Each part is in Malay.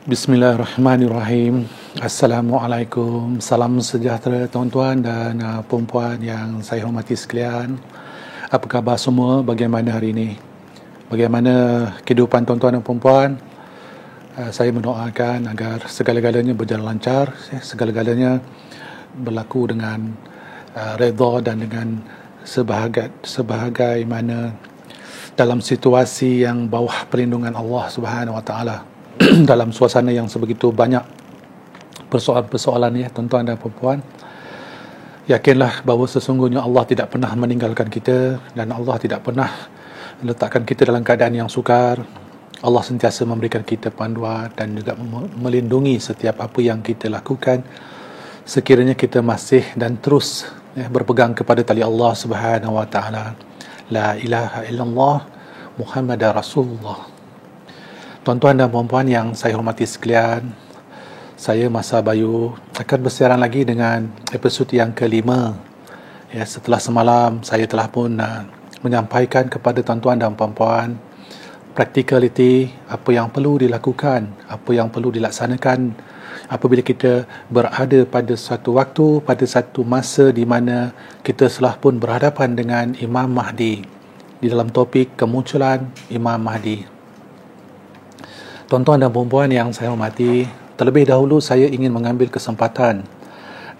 Bismillahirrahmanirrahim. Assalamualaikum. Salam sejahtera tuan-tuan dan puan-puan yang saya hormati sekalian. Apa khabar semua? Bagaimana hari ini? Bagaimana kehidupan tuan-tuan dan puan-puan? Saya mendoakan agar segala-galanya berjalan lancar, segala-galanya berlaku dengan redha dan dengan sebagaimana dalam situasi yang bawah perlindungan Allah Subhanahu Wa Taala. Dalam suasana yang sebegitu banyak persoalan-persoalan ya tuan-tuan dan puan-puan, yakinlah bahawa sesungguhnya Allah tidak pernah meninggalkan kita dan Allah tidak pernah meletakkan kita dalam keadaan yang sukar. Allah sentiasa memberikan kita panduan dan juga melindungi setiap apa yang kita lakukan sekiranya kita masih dan terus berpegang kepada tali Allah Subhanahu Wa Taala. La ilaha illallah Muhammadar Rasulullah. Tuan-tuan dan puan-puan yang saya hormati sekalian, saya Masa Bayu akan bersiaran lagi dengan episod yang kelima. Ya, setelah semalam saya telah pun menyampaikan kepada tuan-tuan dan puan-puan practicality, apa yang perlu dilakukan, apa yang perlu dilaksanakan apabila kita berada pada satu waktu, pada satu masa di mana kita telah pun berhadapan dengan Imam Mahdi, di dalam topik kemunculan Imam Mahdi. Tuan-tuan dan puan-puan yang saya hormati, terlebih dahulu saya ingin mengambil kesempatan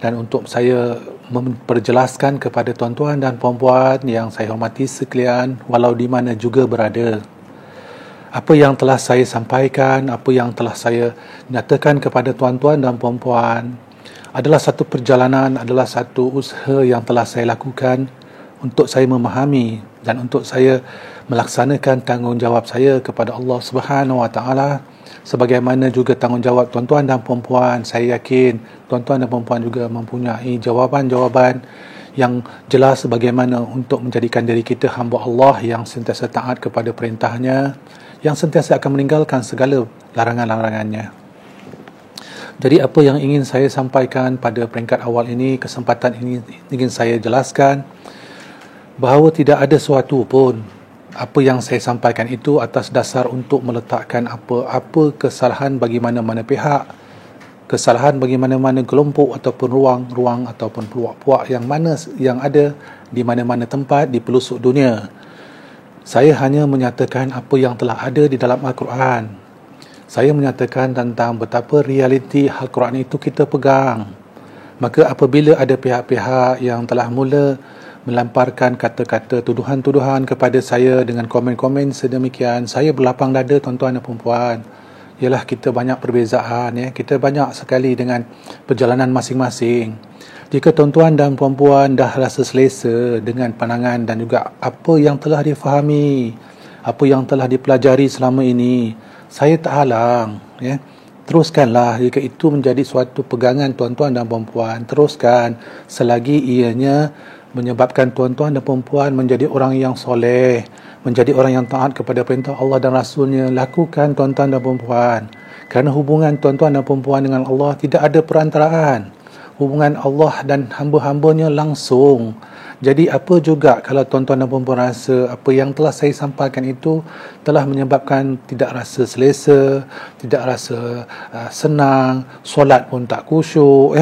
dan untuk saya memperjelaskan kepada tuan-tuan dan puan-puan yang saya hormati sekalian, walau di mana juga berada, apa yang telah saya sampaikan, apa yang telah saya nyatakan kepada tuan-tuan dan puan-puan adalah satu perjalanan, adalah satu usaha yang telah saya lakukan untuk saya memahami dan untuk saya melaksanakan tanggungjawab saya kepada Allah Subhanahu Wa Taala, sebagaimana juga tanggungjawab tuan-tuan dan puan-puan. Saya yakin tuan-tuan dan puan-puan juga mempunyai jawapan-jawapan yang jelas bagaimana untuk menjadikan diri kita hamba Allah yang sentiasa taat kepada perintahnya, yang sentiasa akan meninggalkan segala larangan-larangannya. Jadi apa yang ingin saya sampaikan pada peringkat awal ini, kesempatan ini ingin saya jelaskan bahawa tidak ada sesuatu pun apa yang saya sampaikan itu atas dasar untuk meletakkan apa-apa kesalahan bagi mana-mana pihak, kesalahan bagi mana-mana kelompok ataupun ruang-ruang ataupun puak-puak yang ada di mana-mana tempat di pelosok dunia. Saya hanya menyatakan apa yang telah ada di dalam Al-Quran. Saya menyatakan tentang betapa realiti Al-Quran itu kita pegang. Maka apabila ada pihak-pihak yang telah mula melamparkan kata-kata tuduhan-tuduhan kepada saya dengan komen-komen sedemikian, saya berlapang dada tuan-tuan dan puan-puan. Ialah kita banyak perbezaan, ya, kita banyak sekali dengan perjalanan masing-masing. Jika tuan-tuan dan puan-puan dah rasa selesa dengan pandangan dan juga apa yang telah difahami, apa yang telah dipelajari selama ini, saya tak halang, ya. Teruskanlah jika itu menjadi suatu pegangan tuan-tuan dan puan-puan. Teruskan selagi ianya menyebabkan tuan-tuan dan puan-puan menjadi orang yang soleh, menjadi orang yang taat kepada perintah Allah dan Rasulnya. Lakukan tuan-tuan dan puan-puan, kerana hubungan tuan-tuan dan puan-puan dengan Allah tidak ada perantaraan. Hubungan Allah dan hamba-hambanya langsung. Jadi apa juga kalau tuan-tuan dan puan-puan rasa apa yang telah saya sampaikan itu telah menyebabkan tidak rasa selesa, tidak rasa senang, solat pun tak khusyuk,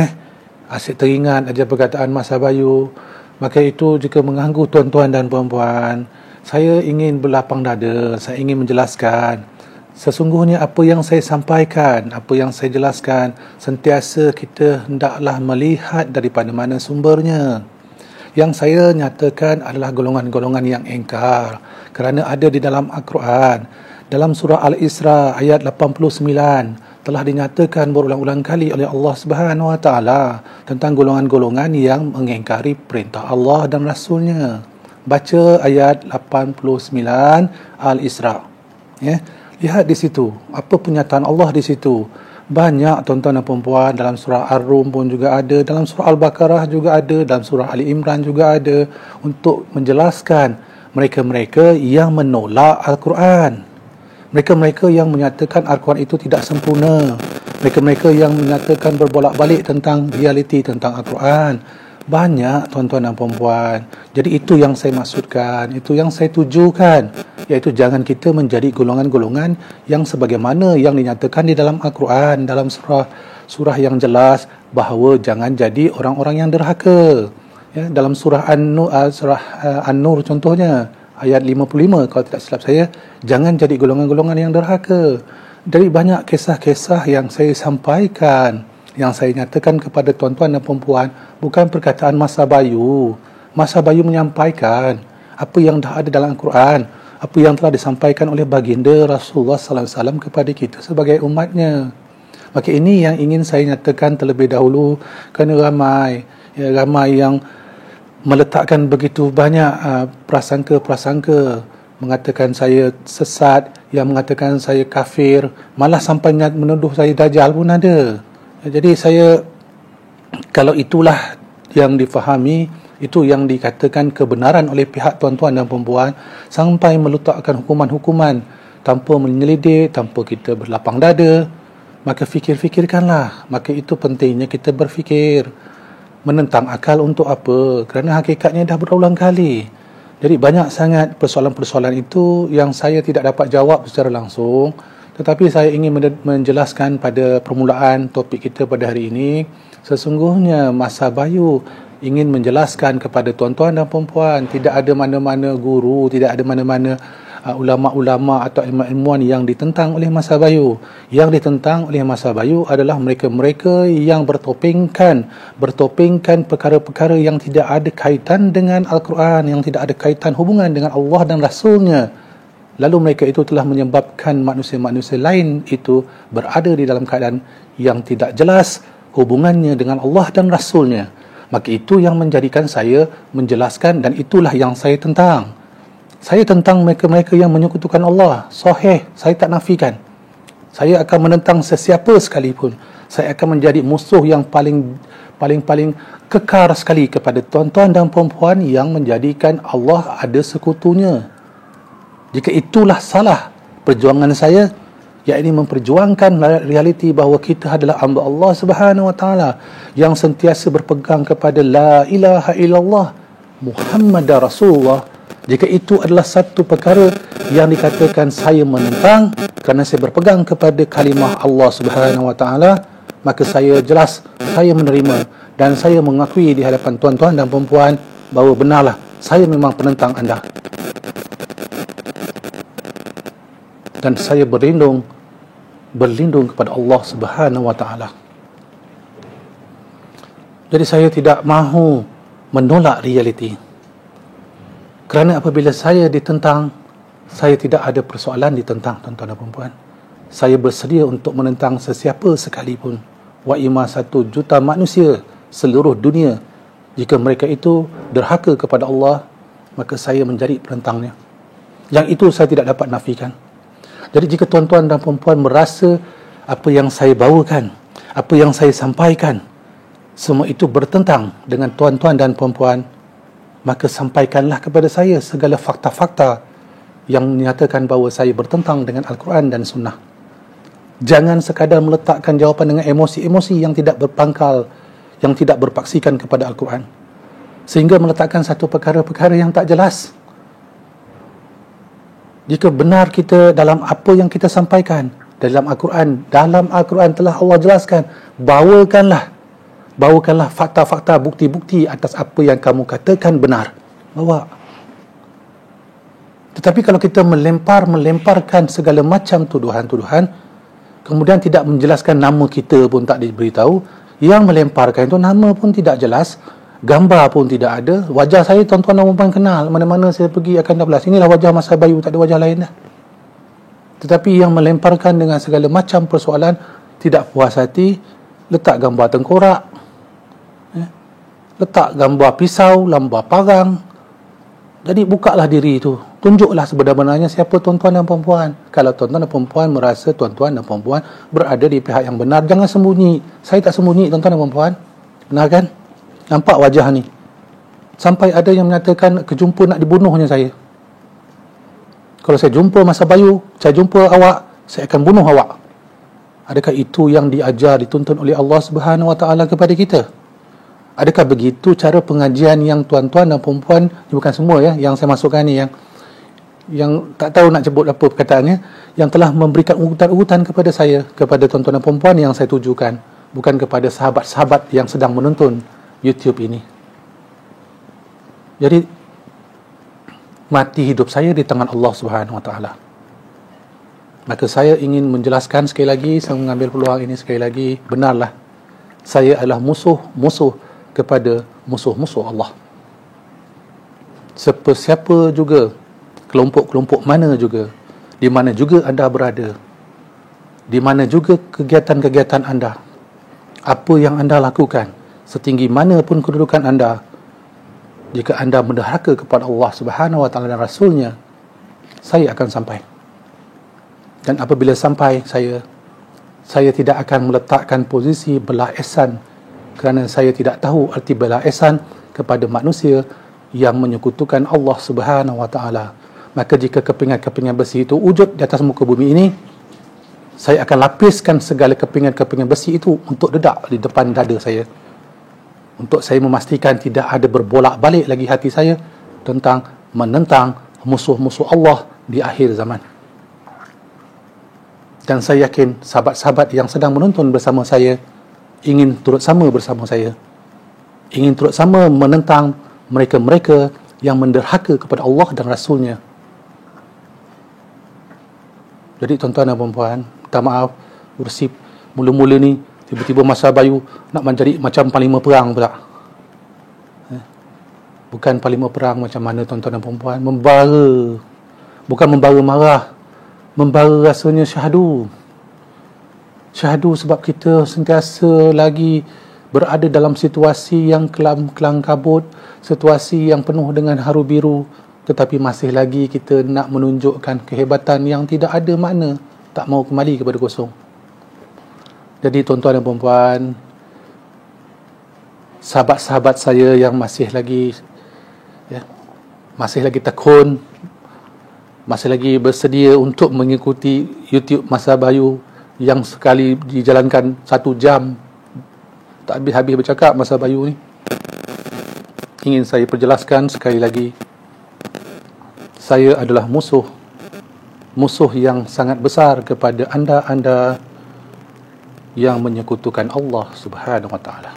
asyik teringat aja perkataan Masa Bayu, maka itu jika mengganggu tuan-tuan dan puan-puan, saya ingin berlapang dada, saya ingin menjelaskan sesungguhnya apa yang saya sampaikan, apa yang saya jelaskan, sentiasa kita hendaklah melihat daripada mana sumbernya. Yang saya nyatakan adalah golongan-golongan yang engkar, kerana ada di dalam Al-Quran. Dalam surah Al-Isra ayat 89 telah dinyatakan berulang-ulang kali oleh Allah Subhanahu Wa Taala tentang golongan-golongan yang mengingkari perintah Allah dan Rasulnya. Baca ayat 89 Al-Isra, ya. Lihat di situ apa pernyataan Allah di situ. Banyak tuan-tuan dan puan-puan, dalam surah Ar-Rum pun juga ada, dalam surah Al-Baqarah juga ada, dalam surah Ali Imran juga ada, untuk menjelaskan mereka-mereka yang menolak Al-Quran, mereka-mereka yang menyatakan Al-Quran itu tidak sempurna, mereka-mereka yang menyatakan berbolak-balik tentang realiti tentang Al-Quran, Banyak tuan-tuan dan puan-puan. Jadi itu yang saya maksudkan, itu yang saya tujukan, iaitu jangan kita menjadi golongan-golongan yang sebagaimana yang dinyatakan di dalam Al-Quran, dalam surah yang jelas bahawa jangan jadi orang-orang yang derhaka. Ya, dalam surah An-Nur contohnya, ayat 55 kalau tidak silap saya, jangan jadi golongan-golongan yang derhaka. Dari banyak kisah-kisah yang saya sampaikan, yang saya nyatakan kepada tuan-tuan dan perempuan, bukan perkataan Masa Bayu. Masa Bayu menyampaikan apa yang dah ada dalam Al-Quran, apa yang telah disampaikan oleh baginda Rasulullah sallallahu alaihi wasallam kepada kita sebagai umatnya. Maka ini yang ingin saya nyatakan terlebih dahulu, kerana ramai yang meletakkan begitu banyak prasangka-prasangka, mengatakan saya sesat, yang mengatakan saya kafir, malah sampai menuduh saya dajjal pun ada. Jadi saya, kalau itulah yang difahami, itu yang dikatakan kebenaran oleh pihak tuan-tuan dan perempuan, sampai meletakkan hukuman-hukuman tanpa menyelidik, tanpa kita berlapang dada, maka fikir-fikirkanlah. Maka itu pentingnya kita berfikir. Menentang akal untuk apa? Kerana hakikatnya dah berulang kali. Jadi banyak sangat persoalan-persoalan itu yang saya tidak dapat jawab secara langsung. Tetapi saya ingin menjelaskan pada permulaan topik kita pada hari ini, sesungguhnya Masa Bayu ingin menjelaskan kepada tuan-tuan dan perempuan, tidak ada mana-mana guru, tidak ada mana-mana ulama-ulama atau ilmuwan yang ditentang oleh Masa Bayu. Yang ditentang oleh Masa Bayu adalah mereka-mereka yang bertopengkan perkara-perkara yang tidak ada kaitan dengan Al-Quran, yang tidak ada kaitan hubungan dengan Allah dan Rasulnya. Lalu mereka itu telah menyebabkan manusia-manusia lain itu berada di dalam keadaan yang tidak jelas hubungannya dengan Allah dan Rasulnya. Maka itu yang menjadikan saya menjelaskan, dan itulah yang saya tentang. Saya tentang mereka-mereka yang menyekutukan Allah. Sahih, saya tak nafikan. Saya akan menentang sesiapa sekalipun. Saya akan menjadi musuh yang paling kekar sekali kepada tuan-tuan dan perempuan yang menjadikan Allah ada sekutunya. Jika itulah salah perjuangan saya, yakni memperjuangkan realiti bahawa kita adalah hamba Allah Subhanahu wa taala yang sentiasa berpegang kepada la ilaha illallah Muhammadar Rasulullah. Jika itu adalah satu perkara yang dikatakan saya menentang kerana saya berpegang kepada kalimah Allah Subhanahu wa taala, maka saya jelas saya menerima dan saya mengakui di hadapan tuan-tuan dan perempuan bahawa benarlah saya memang penentang anda. Dan saya berlindung kepada Allah Subhanahu wa taala. Jadi saya tidak mahu menolak realiti. Kerana apabila saya ditentang, saya tidak ada persoalan ditentang, tuan-tuan dan puan-puan. Saya bersedia untuk menentang sesiapa sekalipun. Wa ima 1 juta manusia seluruh dunia. Jika mereka itu derhaka kepada Allah, maka saya menjadi penentangnya. Yang itu saya tidak dapat nafikan. Jadi jika tuan-tuan dan perempuan merasa apa yang saya bawakan, apa yang saya sampaikan, semua itu bertentang dengan tuan-tuan dan perempuan, maka sampaikanlah kepada saya segala fakta-fakta yang menyatakan bahawa saya bertentang dengan Al-Quran dan Sunnah. Jangan sekadar meletakkan jawapan dengan emosi-emosi yang tidak berpangkal, yang tidak berpaksikan kepada Al-Quran, sehingga meletakkan satu perkara-perkara yang tak jelas. Jika benar kita dalam apa yang kita sampaikan dalam Al-Quran telah Allah jelaskan, bawakanlah fakta-fakta, bukti-bukti atas apa yang kamu katakan benar. Bawa. Tetapi kalau kita melemparkan segala macam tuduhan-tuduhan, kemudian tidak menjelaskan nama kita pun tak diberitahu, yang melemparkan itu nama pun tidak jelas, gambar pun tidak ada, wajah saya tuan-tuan dan puan kenal, mana-mana saya pergi akan 12, inilah wajah Masa Bayu, tak ada wajah lain dah. Tetapi yang melemparkan dengan segala macam persoalan, tidak puas hati, letak gambar tengkorak, letak gambar pisau, gambar parang. Jadi bukalah diri itu, tunjuklah sebenarnya siapa tuan-tuan dan perempuan. Kalau tuan-tuan dan perempuan merasa tuan-tuan dan perempuan berada di pihak yang benar, jangan sembunyi. Saya tak sembunyi, tuan-tuan dan perempuan. Benar kan? Nampak wajah ni. Sampai ada yang menyatakan kejumpa nak dibunuhnya saya. Kalau saya jumpa Masa Bayu, saya jumpa awak, saya akan bunuh awak. Adakah itu yang diajar, dituntun oleh Allah Subhanahu wa taala kepada kita? Adakah begitu cara pengajian yang tuan-tuan dan perempuan, bukan semua ya, yang saya masukkan ni, yang tak tahu nak sebut apa perkataannya, yang telah memberikan urutan-urutan kepada saya, kepada tuan-tuan dan perempuan yang saya tujukan, bukan kepada sahabat-sahabat yang sedang menonton YouTube ini. Jadi mati hidup saya di tangan Allah Subhanahu Wa Taala. Maka saya ingin menjelaskan sekali lagi, saya mengambil peluang ini sekali lagi, benarlah saya adalah musuh kepada musuh-musuh Allah. Siapa juga, kelompok-kelompok mana juga, di mana juga anda berada, di mana juga kegiatan-kegiatan anda, apa yang anda lakukan, setinggi mana pun kedudukan anda, jika anda menderhaka kepada Allah Subhanahu Wa Taala dan Rasulnya, saya akan sampai. Dan apabila sampai, saya tidak akan meletakkan posisi belah ihsan, kerana saya tidak tahu arti belah ihsan kepada manusia yang menyekutukan Allah Subhanahu Wa Taala. Maka jika kepingan-kepingan besi itu wujud di atas muka bumi ini, saya akan lapiskan segala kepingan-kepingan besi itu untuk dedak di depan dada saya, untuk saya memastikan tidak ada berbolak-balik lagi hati saya tentang menentang musuh-musuh Allah di akhir zaman. Dan saya yakin sahabat-sahabat yang sedang menonton bersama saya ingin turut sama bersama saya, ingin turut sama menentang mereka-mereka yang menderhaka kepada Allah dan Rasulnya. Jadi tuan-tuan dan puan-puan, minta maaf, ursi mula-mula ni tiba-tiba masa Bayu nak menjadi macam panglima perang pula. Bukan panglima perang macam mana tuan-tuan dan puan-puan, membara, bukan membara marah, membara rasanya syahdu sebab kita sentiasa lagi berada dalam situasi yang kelam kabut, situasi yang penuh dengan haru biru, tetapi masih lagi kita nak menunjukkan kehebatan yang tidak ada makna, tak mau kembali kepada kosong. Jadi tuan-tuan dan puan-puan, sahabat-sahabat saya yang masih lagi tekun, masih lagi bersedia untuk mengikuti YouTube Masa Bayu yang sekali dijalankan 1 jam, tak habis-habis bercakap Masa Bayu ni. Ingin saya perjelaskan sekali lagi, saya adalah musuh yang sangat besar kepada anda yang menyekutukan Allah Subhanahu Wa Taala.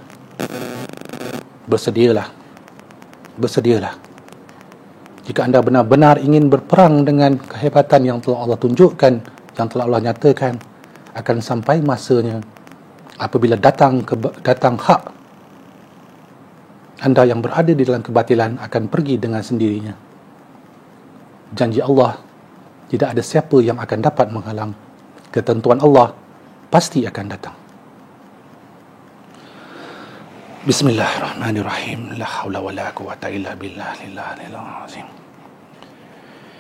Bersedialah. Jika anda benar-benar ingin berperang dengan kehebatan yang telah Allah tunjukkan, yang telah Allah nyatakan, akan sampai masanya apabila datang hak, anda yang berada di dalam kebatilan akan pergi dengan sendirinya. Janji Allah, tidak ada siapa yang akan dapat menghalang. Ketentuan Allah pasti akan datang. Bismillahirrahmanirrahim. La haula wala quwwata illa billah lillahil azim.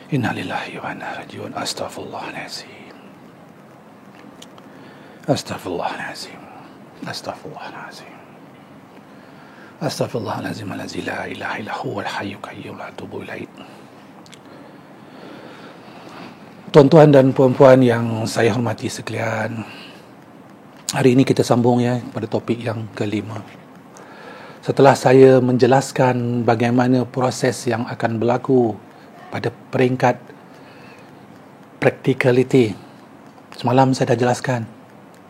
Inna lillahi wa inna ilaihi raji'un. Astaghfirullahalazim. Astaghfirullahalazim. Astaghfirullahalazim. Astaghfirullahalazim allazi la ilaha illa huwal hayyul qayyum la atubu ilaih. Tuan-tuan dan puan-puan yang saya hormati sekalian, hari ini kita sambung pada topik yang kelima. Setelah saya menjelaskan bagaimana proses yang akan berlaku pada peringkat practicality, semalam saya dah jelaskan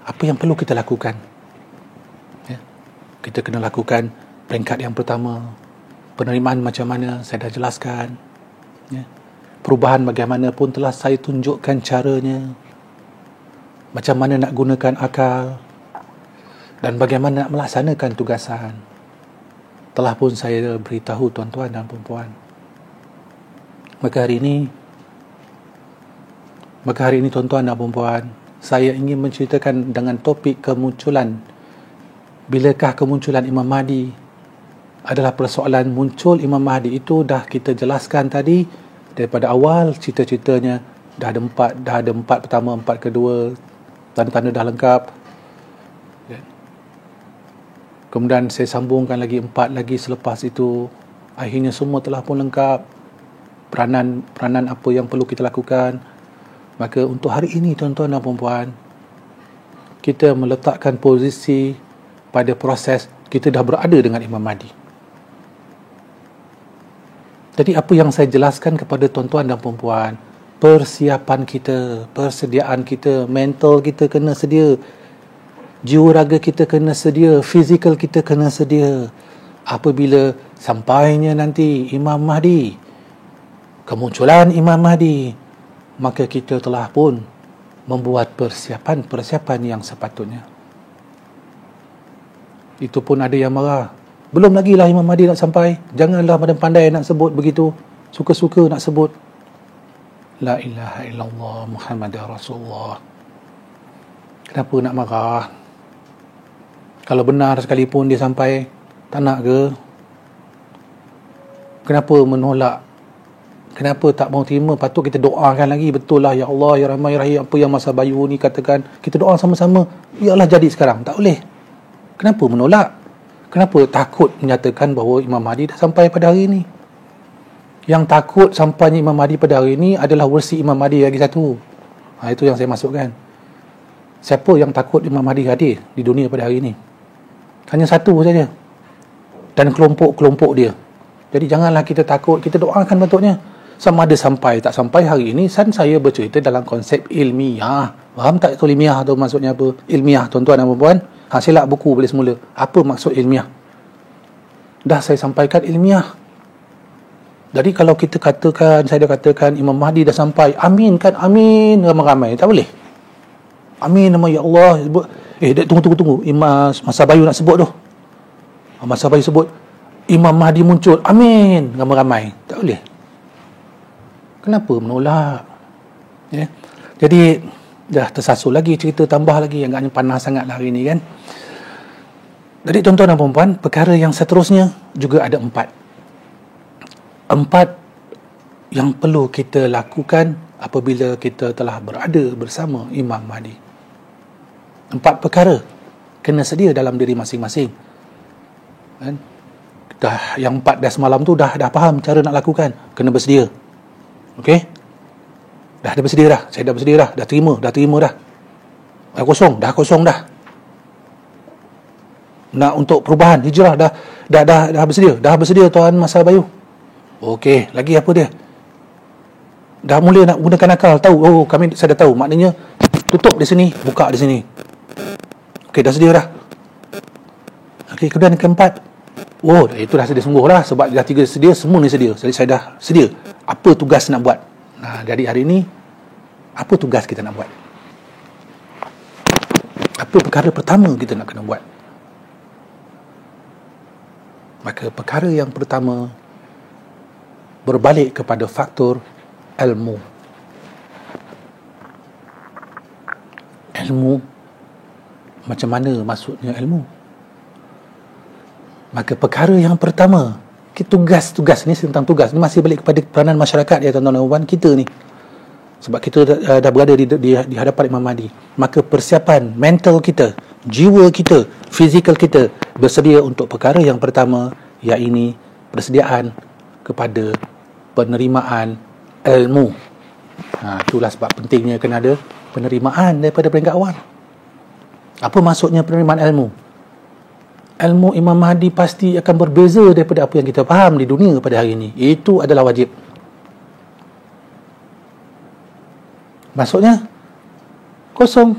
apa yang perlu kita lakukan. Kita kena lakukan peringkat yang pertama, penerimaan macam mana saya dah jelaskan. Perubahan bagaimana pun telah saya tunjukkan caranya, macam mana nak gunakan akal dan bagaimana nak melaksanakan tugasan. Telah pun saya beritahu tuan-tuan dan puan-puan. Maka hari ini tuan-tuan dan puan-puan, saya ingin menceritakan dengan topik kemunculan. Bilakah kemunculan Imam Mahdi? Adalah persoalan muncul Imam Mahdi itu dah kita jelaskan tadi daripada awal cerita-ceritanya. Dah ada empat pertama, empat kedua, tanda-tanda dah lengkap. Kemudian saya sambungkan lagi 4 lagi selepas itu. Akhirnya semua telah pun lengkap. Peranan apa yang perlu kita lakukan. Maka untuk hari ini tuan-tuan dan puan-puan, kita meletakkan posisi pada proses kita dah berada dengan Imam Mahdi. Jadi apa yang saya jelaskan kepada tuan-tuan dan puan-puan, persiapan kita, persediaan kita, mental kita kena sedia, jiwa raga kita kena sedia, fizikal kita kena sedia. Apabila sampainya nanti Imam Mahdi, kemunculan Imam Mahdi, maka kita telah pun membuat persiapan yang sepatutnya. Itu pun ada yang marah. Belum lagi lah Imam Mahdi nak sampai. Janganlah pandai-pandai nak sebut begitu. Suka-suka nak sebut. La ilaha illallah Muhammadar Rasulullah. Kenapa nak marah? Kalau benar sekalipun dia sampai, tak nak ke? Kenapa menolak? Kenapa tak mau terima? Patut kita doakan lagi. Betul lah, Ya Allah, Ya Rahman, Ya Rahim. Apa yang Masa Bayu ni katakan, kita doa sama-sama. Ya Allah, jadi sekarang. Tak boleh. Kenapa menolak? Kenapa takut menyatakan bahawa Imam Mahdi dah sampai pada hari ini? Yang takut sampainya Imam Mahdi pada hari ini adalah versi Imam Mahdi lagi satu. Itu yang saya masukkan. Siapa yang takut Imam Mahdi hadir di dunia pada hari ini? Hanya satu saja. Dan kelompok-kelompok dia. Jadi janganlah kita takut. Kita doakan patutnya. Sama ada sampai tak sampai hari ini, saya bercerita dalam konsep ilmiah. Faham tak tu ilmiah tu maksudnya apa? Ilmiah, tuan-tuan dan puan-puan. Silap buku balik semula. Apa maksud ilmiah? Dah saya sampaikan ilmiah. Jadi kalau kita katakan, saya dah katakan Imam Mahdi dah sampai, amin kan, amin ramai-ramai. Tak boleh. Amin nama Ya Allah. Tunggu. Imam Masa Bayu nak sebut tu. Masa Bayu sebut Imam Mahdi muncul, amin ramai-ramai. Tak boleh. Kenapa menolak? Ya. Jadi dah tersasul lagi cerita, tambah lagi, agaknya panas sangat lah hari ni kan. Jadi tuan-tuan dan puan-puan, perkara yang seterusnya juga ada 4 yang perlu kita lakukan apabila kita telah berada bersama Imam Mahdi. 4 perkara kena sedia dalam diri masing-masing kan? Yang 4 dah semalam tu dah faham cara nak lakukan. Kena bersedia. Okey, dah bersedia dah. Saya dah bersedia dah. Dah terima dah. Dah kosong dah. Nak untuk perubahan hijrah dah bersedia Tuan Masa Bayu. Okey, lagi apa dia? Dah mula nak gunakan akal, tahu. Saya dah tahu. Maknanya tutup di sini, buka di sini. Okey, dah sedia dah. Okey, kemudian yang keempat. Itu dah sedia sungguh lah. Sebab dah 3 sedia, semua ni sedia. Jadi saya dah sedia. Apa tugas nak buat? Dari hari ni, apa tugas kita nak buat? Apa perkara pertama kita nak kena buat? Maka perkara yang pertama, berbalik kepada faktor ilmu. Ilmu, macam mana maksudnya ilmu? Maka perkara yang pertama, tugas ni tentang tugas. Ini masih balik kepada peranan masyarakat ya tuan-tuan dan puan kita ni. Sebab kita dah berada di hadapan Imam Mahdi. Maka persiapan mental kita, jiwa kita, fizikal kita bersedia untuk perkara yang pertama, iaitu persediaan kepada penerimaan ilmu. Itulah sebab pentingnya kena ada penerimaan daripada peringkat awal. Apa maksudnya penerimaan ilmu? Ilmu Imam Mahdi pasti akan berbeza daripada apa yang kita faham di dunia pada hari ini. Itu adalah wajib. Maksudnya kosong.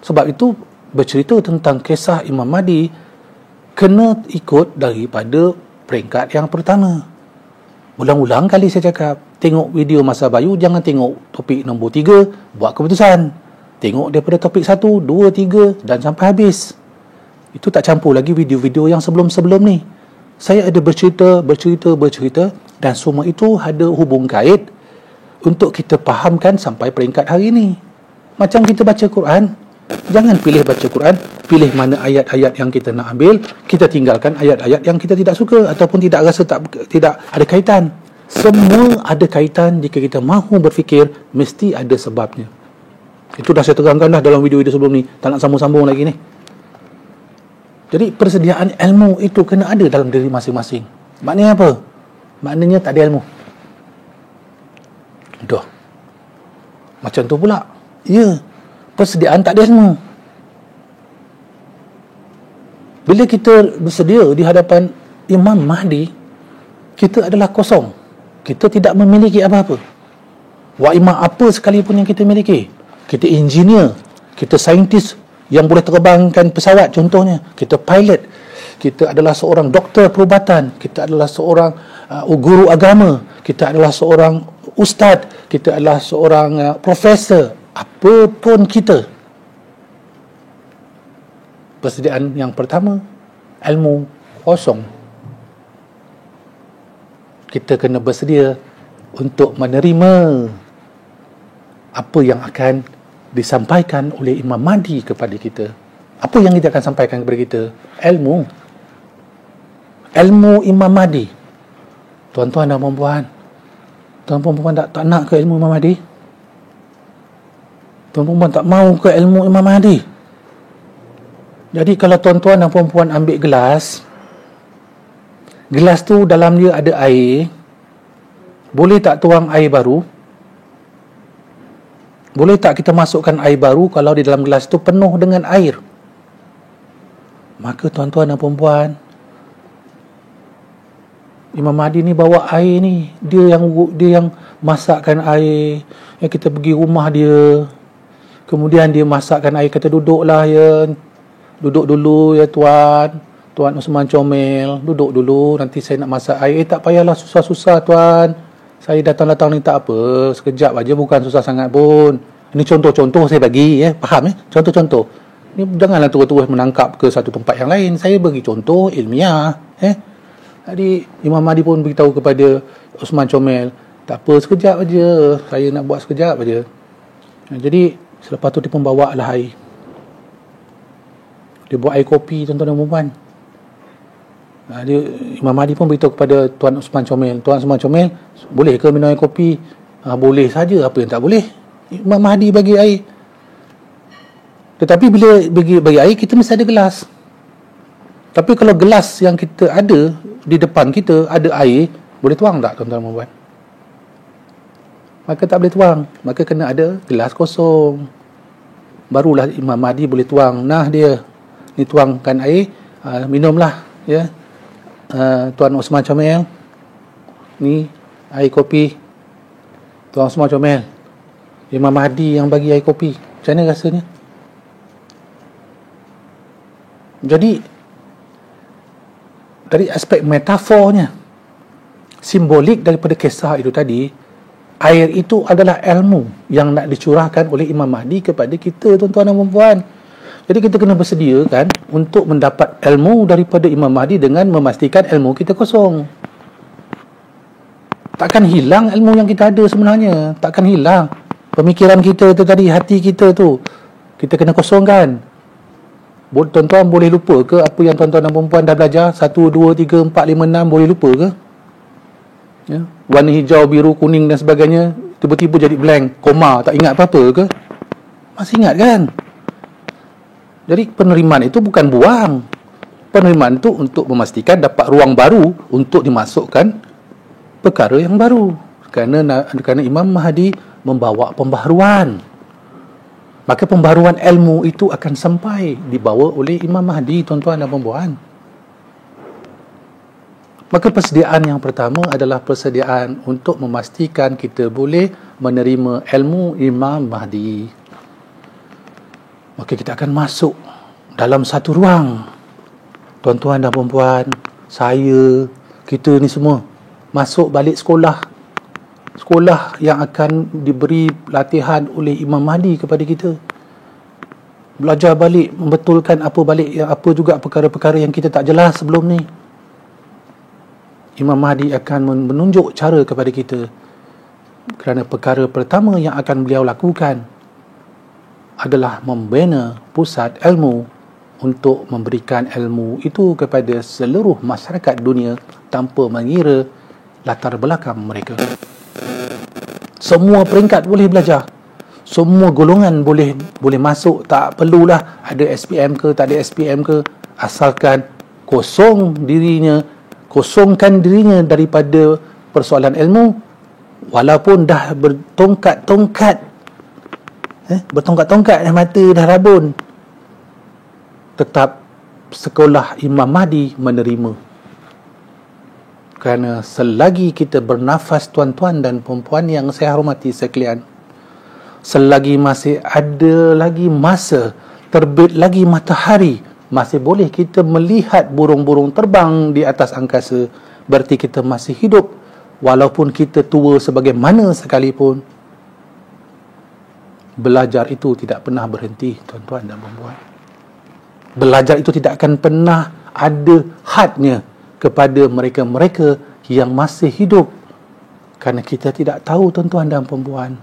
Sebab itu bercerita tentang kisah Imam Mahdi kena ikut daripada peringkat yang pertama. Ulang-ulang kali saya cakap, tengok video Masa Bayu, jangan tengok topik nombor 3, buat keputusan. Tengok daripada topik 1, 2, 3 dan sampai habis. Itu tak campur lagi video-video yang sebelum-sebelum ni. Saya ada bercerita dan semua itu ada hubung kait untuk kita fahamkan sampai peringkat hari ini. Macam kita baca Quran, jangan pilih baca Quran, pilih mana ayat-ayat yang kita nak ambil, kita tinggalkan ayat-ayat yang kita tidak suka ataupun tidak rasa tidak ada kaitan. Semua ada kaitan. Jika kita mahu berfikir, mesti ada sebabnya. Itu dah saya terangkan dah dalam video-video sebelum ni. Tak nak sambung-sambung lagi ni. Jadi persediaan ilmu itu kena ada dalam diri masing-masing. Maknanya apa? Maknanya tak ada ilmu. Dah. Macam tu pula. Ya. Persediaan tak ada ilmu. Bila kita bersedia di hadapan Imam Mahdi, kita adalah kosong. Kita tidak memiliki apa-apa. Waimah apa sekalipun yang kita miliki. Kita engineer, kita saintis yang boleh terbangkan pesawat contohnya, kita pilot, kita adalah seorang doktor perubatan, kita adalah seorang guru agama, kita adalah seorang ustaz, kita adalah seorang profesor, apapun kita. Persediaan yang pertama, ilmu kosong. Kita kena bersedia untuk menerima apa yang akan disampaikan oleh Imam Mahdi kepada kita. Apa yang dia akan sampaikan kepada kita? Ilmu Imam Mahdi. Tuan-tuan dan puan-puan, tuan-puan tak nak ke ilmu Imam Mahdi? Tuan-puan tak mau ke ilmu Imam Mahdi? Jadi kalau tuan-tuan dan puan-puan ambil gelas tu dalam dia ada air, boleh tak tuang air baru? Boleh tak kita masukkan air baru kalau di dalam gelas tu penuh dengan air? Maka tuan-tuan dan puan-puan, Imam Mahdi ni bawa air ni, dia yang masakkan air. Yang kita pergi rumah dia, kemudian dia masakkan air, kata duduklah ya, duduk dulu ya Tuan Osman Comel, duduk dulu, nanti saya nak masak air. Tak payahlah susah-susah Tuan, saya datang-datang ni tak apa, sekejap aja, bukan susah sangat pun. Ini contoh-contoh saya bagi, faham contoh-contoh. Ni janganlah terus-terus menangkap ke satu tempat yang lain. Saya bagi contoh ilmiah. Jadi Imam Mahdi pun beritahu kepada Osman Comel, tak apa, sekejap aja, saya nak buat sekejap aja. Jadi selepas tu dia pun bawa lah air. Dia buat air kopi, tuan-tuan dan puan-puan. Imam Mahdi pun beritahu kepada Tuan Osman Comel, Tuan Osman Comel, boleh ke minum air kopi? Boleh saja, apa yang tak boleh? Imam Mahdi bagi air. Tetapi bila bagi air, kita mesti ada gelas. Tapi kalau gelas yang kita ada di depan kita ada air, boleh tuang tak tuan-tuan dan puan-puan? Maka tak boleh tuang. Maka kena ada gelas kosong. Barulah Imam Mahdi boleh tuang. Nah dia, ni tuangkan air, minumlah ya. Tuan Osman Comel, ni air kopi. Tuan Osman Comel, Imam Mahdi yang bagi air kopi. Macam mana rasanya? Jadi dari aspek metafornya, simbolik daripada kisah itu tadi, air itu adalah ilmu yang nak dicurahkan oleh Imam Mahdi kepada kita, tuan-tuan dan puan-puan. Jadi kita kena bersedia kan untuk mendapat ilmu daripada Imam Mahdi dengan memastikan ilmu kita kosong. Takkan hilang ilmu yang kita ada sebenarnya. Takkan hilang. Pemikiran kita tu tadi, hati kita tu, kita kena kosongkan. Tuan-tuan boleh lupa ke apa yang tuan-tuan dan perempuan dah belajar? 1, 2, 3, 4, 5, 6 boleh lupa ke? Ya? Warna hijau, biru, kuning dan sebagainya tiba-tiba jadi blank, koma, tak ingat apa-apa ke? Masih ingat kan? Jadi penerimaan itu bukan buang. Penerimaan itu untuk memastikan dapat ruang baru untuk dimasukkan perkara yang baru. Kerana Imam Mahdi membawa pembaharuan. Maka pembaharuan ilmu itu akan sampai dibawa oleh Imam Mahdi, tuan-tuan dan puan-puan. Maka persediaan yang pertama adalah persediaan untuk memastikan kita boleh menerima ilmu Imam Mahdi. Maka kita akan masuk dalam satu ruang. Tuan-tuan dan puan-puan, saya, kita ni semua masuk balik sekolah. Sekolah yang akan diberi latihan oleh Imam Mahdi kepada kita. Belajar balik, membetulkan apa juga perkara-perkara yang kita tak jelas sebelum ni. Imam Mahdi akan menunjuk cara kepada kita. Kerana perkara pertama yang akan beliau lakukan adalah membina pusat ilmu untuk memberikan ilmu itu kepada seluruh masyarakat dunia tanpa mengira latar belakang mereka. Semua peringkat boleh belajar. Semua golongan boleh masuk. Tak perlulah ada SPM ke, tak ada SPM ke. Asalkan kosongkan dirinya daripada persoalan ilmu. Walaupun dah bertongkat-tongkat dah mata dah rabun, tetap sekolah Imam Mahdi menerima. Kerana selagi kita bernafas, tuan-tuan dan puan-puan yang saya hormati sekalian, selagi masih ada lagi masa, terbit lagi matahari, masih boleh kita melihat burung-burung terbang di atas angkasa, berarti kita masih hidup. Walaupun kita tua sebagaimana sekalipun, belajar itu tidak pernah berhenti, tuan-tuan dan puan-puan. Belajar itu tidak akan pernah ada hadnya kepada mereka-mereka yang masih hidup. Kerana kita tidak tahu, tuan-tuan dan puan-puan,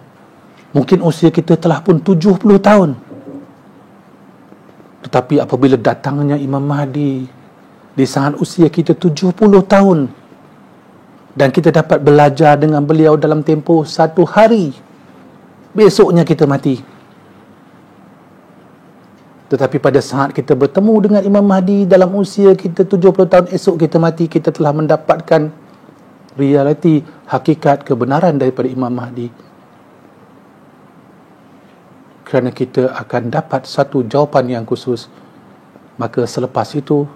mungkin usia kita telah pun 70 tahun. Tetapi apabila datangnya Imam Mahdi di saat usia kita 70 tahun, dan kita dapat belajar dengan beliau dalam tempoh 1 hari, besoknya kita mati. Tetapi pada saat kita bertemu dengan Imam Mahdi dalam usia kita 70 tahun, esok kita mati, kita telah mendapatkan realiti, hakikat, kebenaran daripada Imam Mahdi. Kerana kita akan dapat satu jawapan yang khusus. Maka selepas itu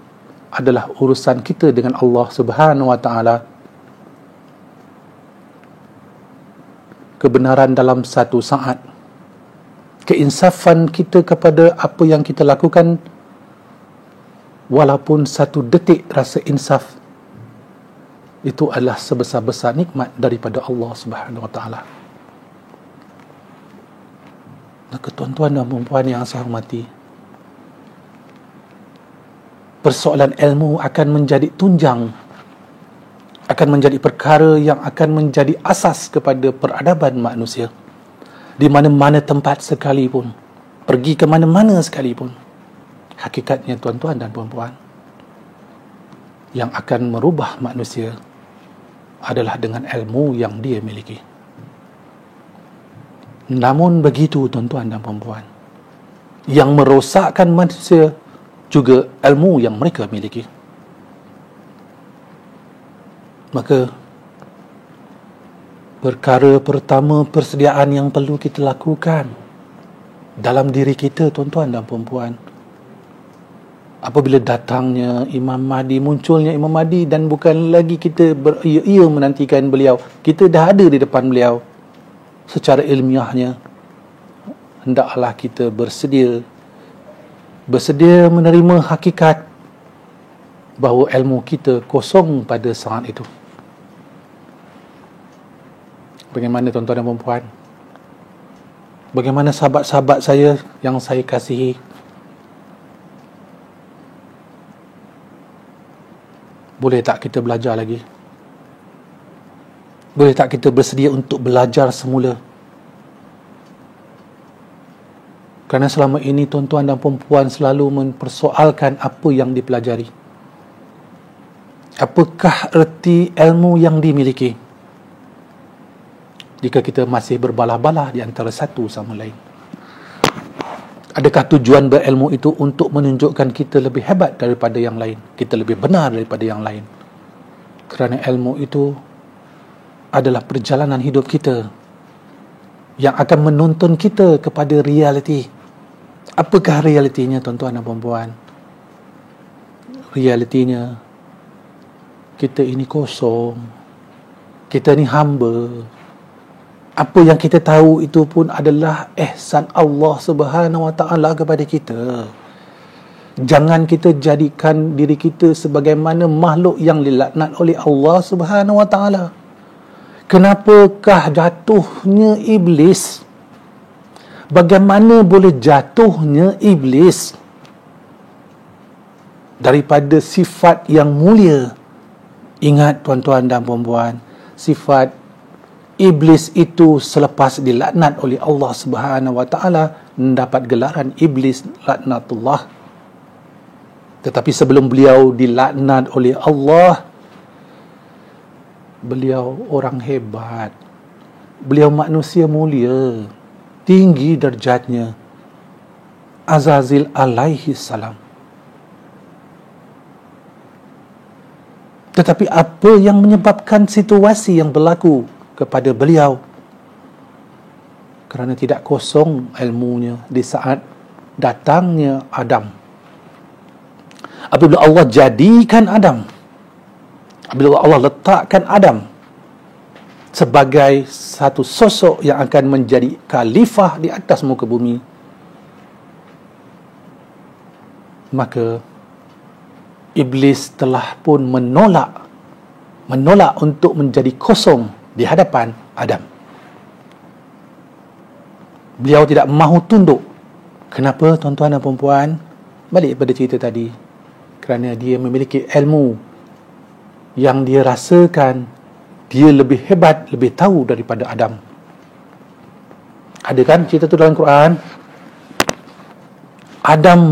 adalah urusan kita dengan Allah Subhanahu wa Ta'ala. Kebenaran dalam satu saat, keinsafan kita kepada apa yang kita lakukan, walaupun satu detik rasa insaf, itu adalah sebesar-besar nikmat daripada Allah Subhanahu wa Ta'ala. Maka tuan-tuan dan puan-puan yang saya hormati, persoalan ilmu akan menjadi tunjang, akan menjadi perkara yang akan menjadi asas kepada peradaban manusia. Di mana-mana tempat sekalipun, pergi ke mana-mana sekalipun, hakikatnya tuan-tuan dan puan-puan, yang akan merubah manusia adalah dengan ilmu yang dia miliki. Namun begitu, tuan-tuan dan puan-puan, yang merosakkan manusia juga ilmu yang mereka miliki. Maka perkara pertama, persediaan yang perlu kita lakukan dalam diri kita, tuan-tuan dan puan-puan, apabila datangnya Imam Mahdi, munculnya Imam Mahdi, dan bukan lagi kita beria-ia menantikan beliau, kita dah ada di depan beliau. Secara ilmiahnya, hendaklah kita bersedia menerima hakikat bahawa ilmu kita kosong pada saat itu. Bagaimana tuan-tuan dan puan-puan? Bagaimana sahabat-sahabat saya yang saya kasihi? Boleh tak kita belajar lagi? Boleh tak kita bersedia untuk belajar semula? Kerana selama ini tuan-tuan dan puan-puan selalu mempersoalkan apa yang dipelajari. Apakah erti ilmu yang dimiliki? Jika kita masih berbalah-balah di antara satu sama lain, adakah tujuan berilmu itu untuk menunjukkan kita lebih hebat daripada yang lain, kita lebih benar daripada yang lain? Kerana ilmu itu adalah perjalanan hidup kita yang akan menuntun kita kepada realiti. Apakah realitinya, tuan-tuan dan puan-puan? Realitinya, kita ini kosong, kita ini hamba. Apa yang kita tahu itu pun adalah ihsan Allah Subhanahu wa Ta'ala kepada kita. Jangan kita jadikan diri kita sebagaimana makhluk yang dilaknat oleh Allah Subhanahu wa Ta'ala. Kenapakah jatuhnya iblis? Bagaimana boleh jatuhnya iblis daripada sifat yang mulia? Ingat tuan-tuan dan puan-puan, sifat iblis itu selepas dilaknat oleh Allah Subhanahu wa Ta'ala mendapat gelaran iblis laknatullah. Tetapi sebelum beliau dilaknat oleh Allah, beliau orang hebat, beliau manusia mulia, tinggi darjatnya, Azazil alaihi salam. Tetapi apa yang menyebabkan situasi yang berlaku kepada beliau? Kerana tidak kosong ilmunya di saat datangnya Adam. Apabila Allah jadikan Adam, apabila Allah letakkan Adam sebagai satu sosok yang akan menjadi khalifah di atas muka bumi, maka Iblis telah pun menolak untuk menjadi kosong di hadapan Adam. Beliau tidak mahu tunduk. Kenapa, tuan-tuan dan puan-puan? Balik pada cerita tadi. Kerana dia memiliki ilmu yang dia rasakan dia lebih hebat, lebih tahu daripada Adam. Ada kan cerita tu dalam Quran? Adam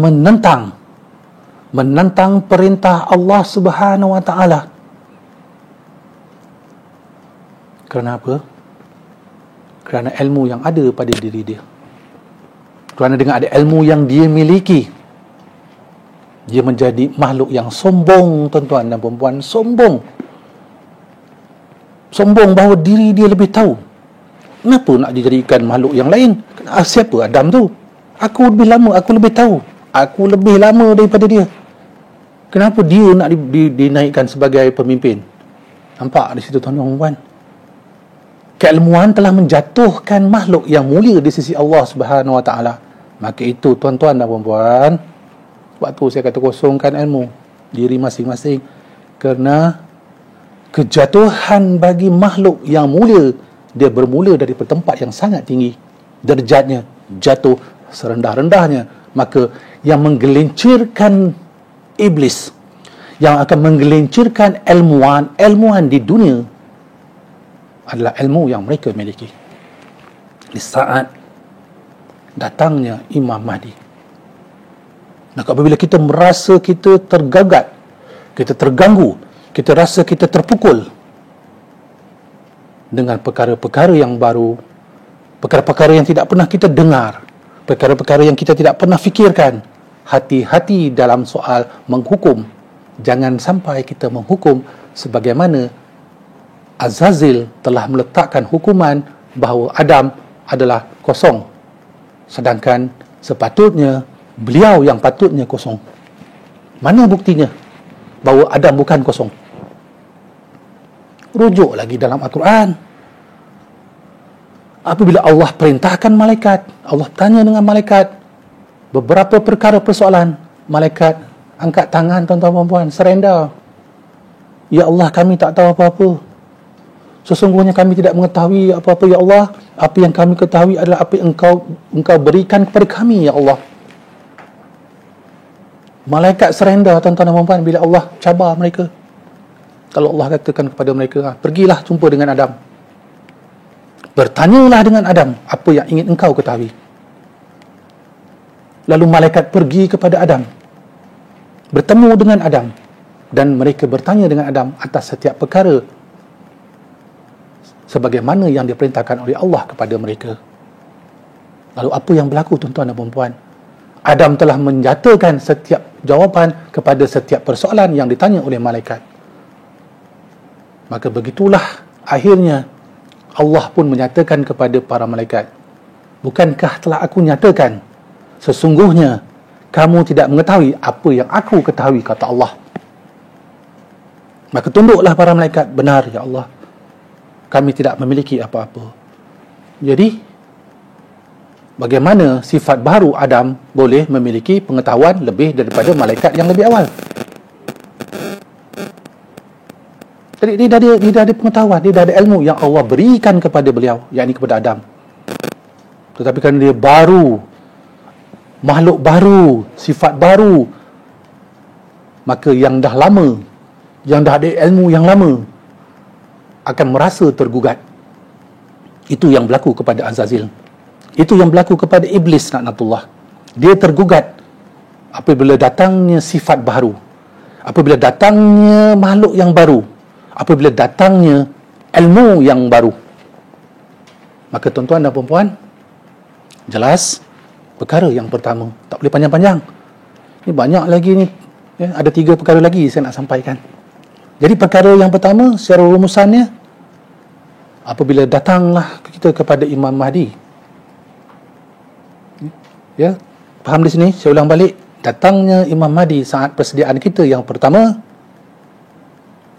menentang perintah Allah Subhanahu Wa Taala. Kerana apa? Kerana ilmu yang ada pada diri dia. Kerana dengan ada ilmu yang dia miliki, dia menjadi makhluk yang sombong, tuan-tuan dan puan-puan. Sombong bahawa diri dia lebih tahu. Kenapa nak dijadikan makhluk yang lain? Siapa Adam tu? Aku lebih lama, aku lebih tahu. Aku lebih lama daripada dia. Kenapa dia nak dinaikkan sebagai pemimpin? Nampak di situ, tuan-tuan dan puan? Keilmuan telah menjatuhkan makhluk yang mulia di sisi Allah Subhanahu Wa Taala. Maka itu, tuan-tuan dan puan-puan, sebab tu saya kata kosongkan ilmu diri masing-masing. Kerana kejatuhan bagi makhluk yang mulia, dia bermula dari tempat yang sangat tinggi, derajatnya jatuh serendah-rendahnya. Maka yang menggelincirkan iblis, yang akan menggelincirkan ilmuwan di dunia, adalah ilmu yang mereka miliki. Di saat datangnya Imam Mahdi, maka apabila kita merasa kita tergagat, kita terganggu, kita rasa kita terpukul dengan perkara-perkara yang baru, perkara-perkara yang tidak pernah kita dengar, perkara-perkara yang kita tidak pernah fikirkan, hati-hati dalam soal menghukum. Jangan sampai kita menghukum sebagaimana Azazil telah meletakkan hukuman bahawa Adam adalah kosong, sedangkan sepatutnya beliau yang patutnya kosong. Mana buktinya bahawa Adam bukan kosong? Rujuk lagi dalam Al-Quran. Apabila Allah perintahkan malaikat, Allah tanya dengan malaikat beberapa perkara persoalan, malaikat angkat tangan, tuan-tuan dan puan, surrender. Ya Allah, kami tak tahu apa-apa. Sesungguhnya kami tidak mengetahui apa-apa, ya Allah. Apa yang kami ketahui adalah apa yang engkau berikan kepada kami, ya Allah. Malaikat surrender, tuan-tuan dan puan, bila Allah cabar mereka. Kalau Allah katakan kepada mereka, pergilah jumpa dengan Adam, bertanyalah dengan Adam apa yang ingin engkau ketahui. Lalu malaikat pergi kepada Adam, bertemu dengan Adam, dan mereka bertanya dengan Adam atas setiap perkara sebagaimana yang diperintahkan oleh Allah kepada mereka. Lalu apa yang berlaku, tuan-tuan dan puan-puan? Adam telah menyatakan setiap jawapan kepada setiap persoalan yang ditanya oleh malaikat. Maka begitulah akhirnya Allah pun menyatakan kepada para malaikat, bukankah telah aku nyatakan sesungguhnya kamu tidak mengetahui apa yang aku ketahui, kata Allah. Maka tunduklah para malaikat, benar ya Allah, kami tidak memiliki apa-apa. Jadi bagaimana sifat baru Adam boleh memiliki pengetahuan lebih daripada malaikat yang lebih awal? Jadi dia dah ada pengetahuan, dia dah ada ilmu yang Allah berikan kepada beliau, yakni kepada Adam. Tetapi kerana dia baru, makhluk baru, sifat baru, maka yang dah lama, yang dah ada ilmu yang lama, akan merasa tergugat. Itu yang berlaku kepada Azazil. Itu yang berlaku kepada Iblis laknatullah. Dia tergugat apabila datangnya sifat baru, apabila datangnya makhluk yang baru, apabila datangnya ilmu yang baru. Maka tuan-tuan dan puan-puan, jelas perkara yang pertama, tak boleh panjang-panjang. Ini banyak lagi ni, ya, ada 3 perkara lagi saya nak sampaikan. Jadi perkara yang pertama secara rumusannya, apabila datanglah kita kepada Imam Mahdi, ya, faham di sini, saya ulang balik, datangnya Imam Mahdi, saat persediaan kita yang pertama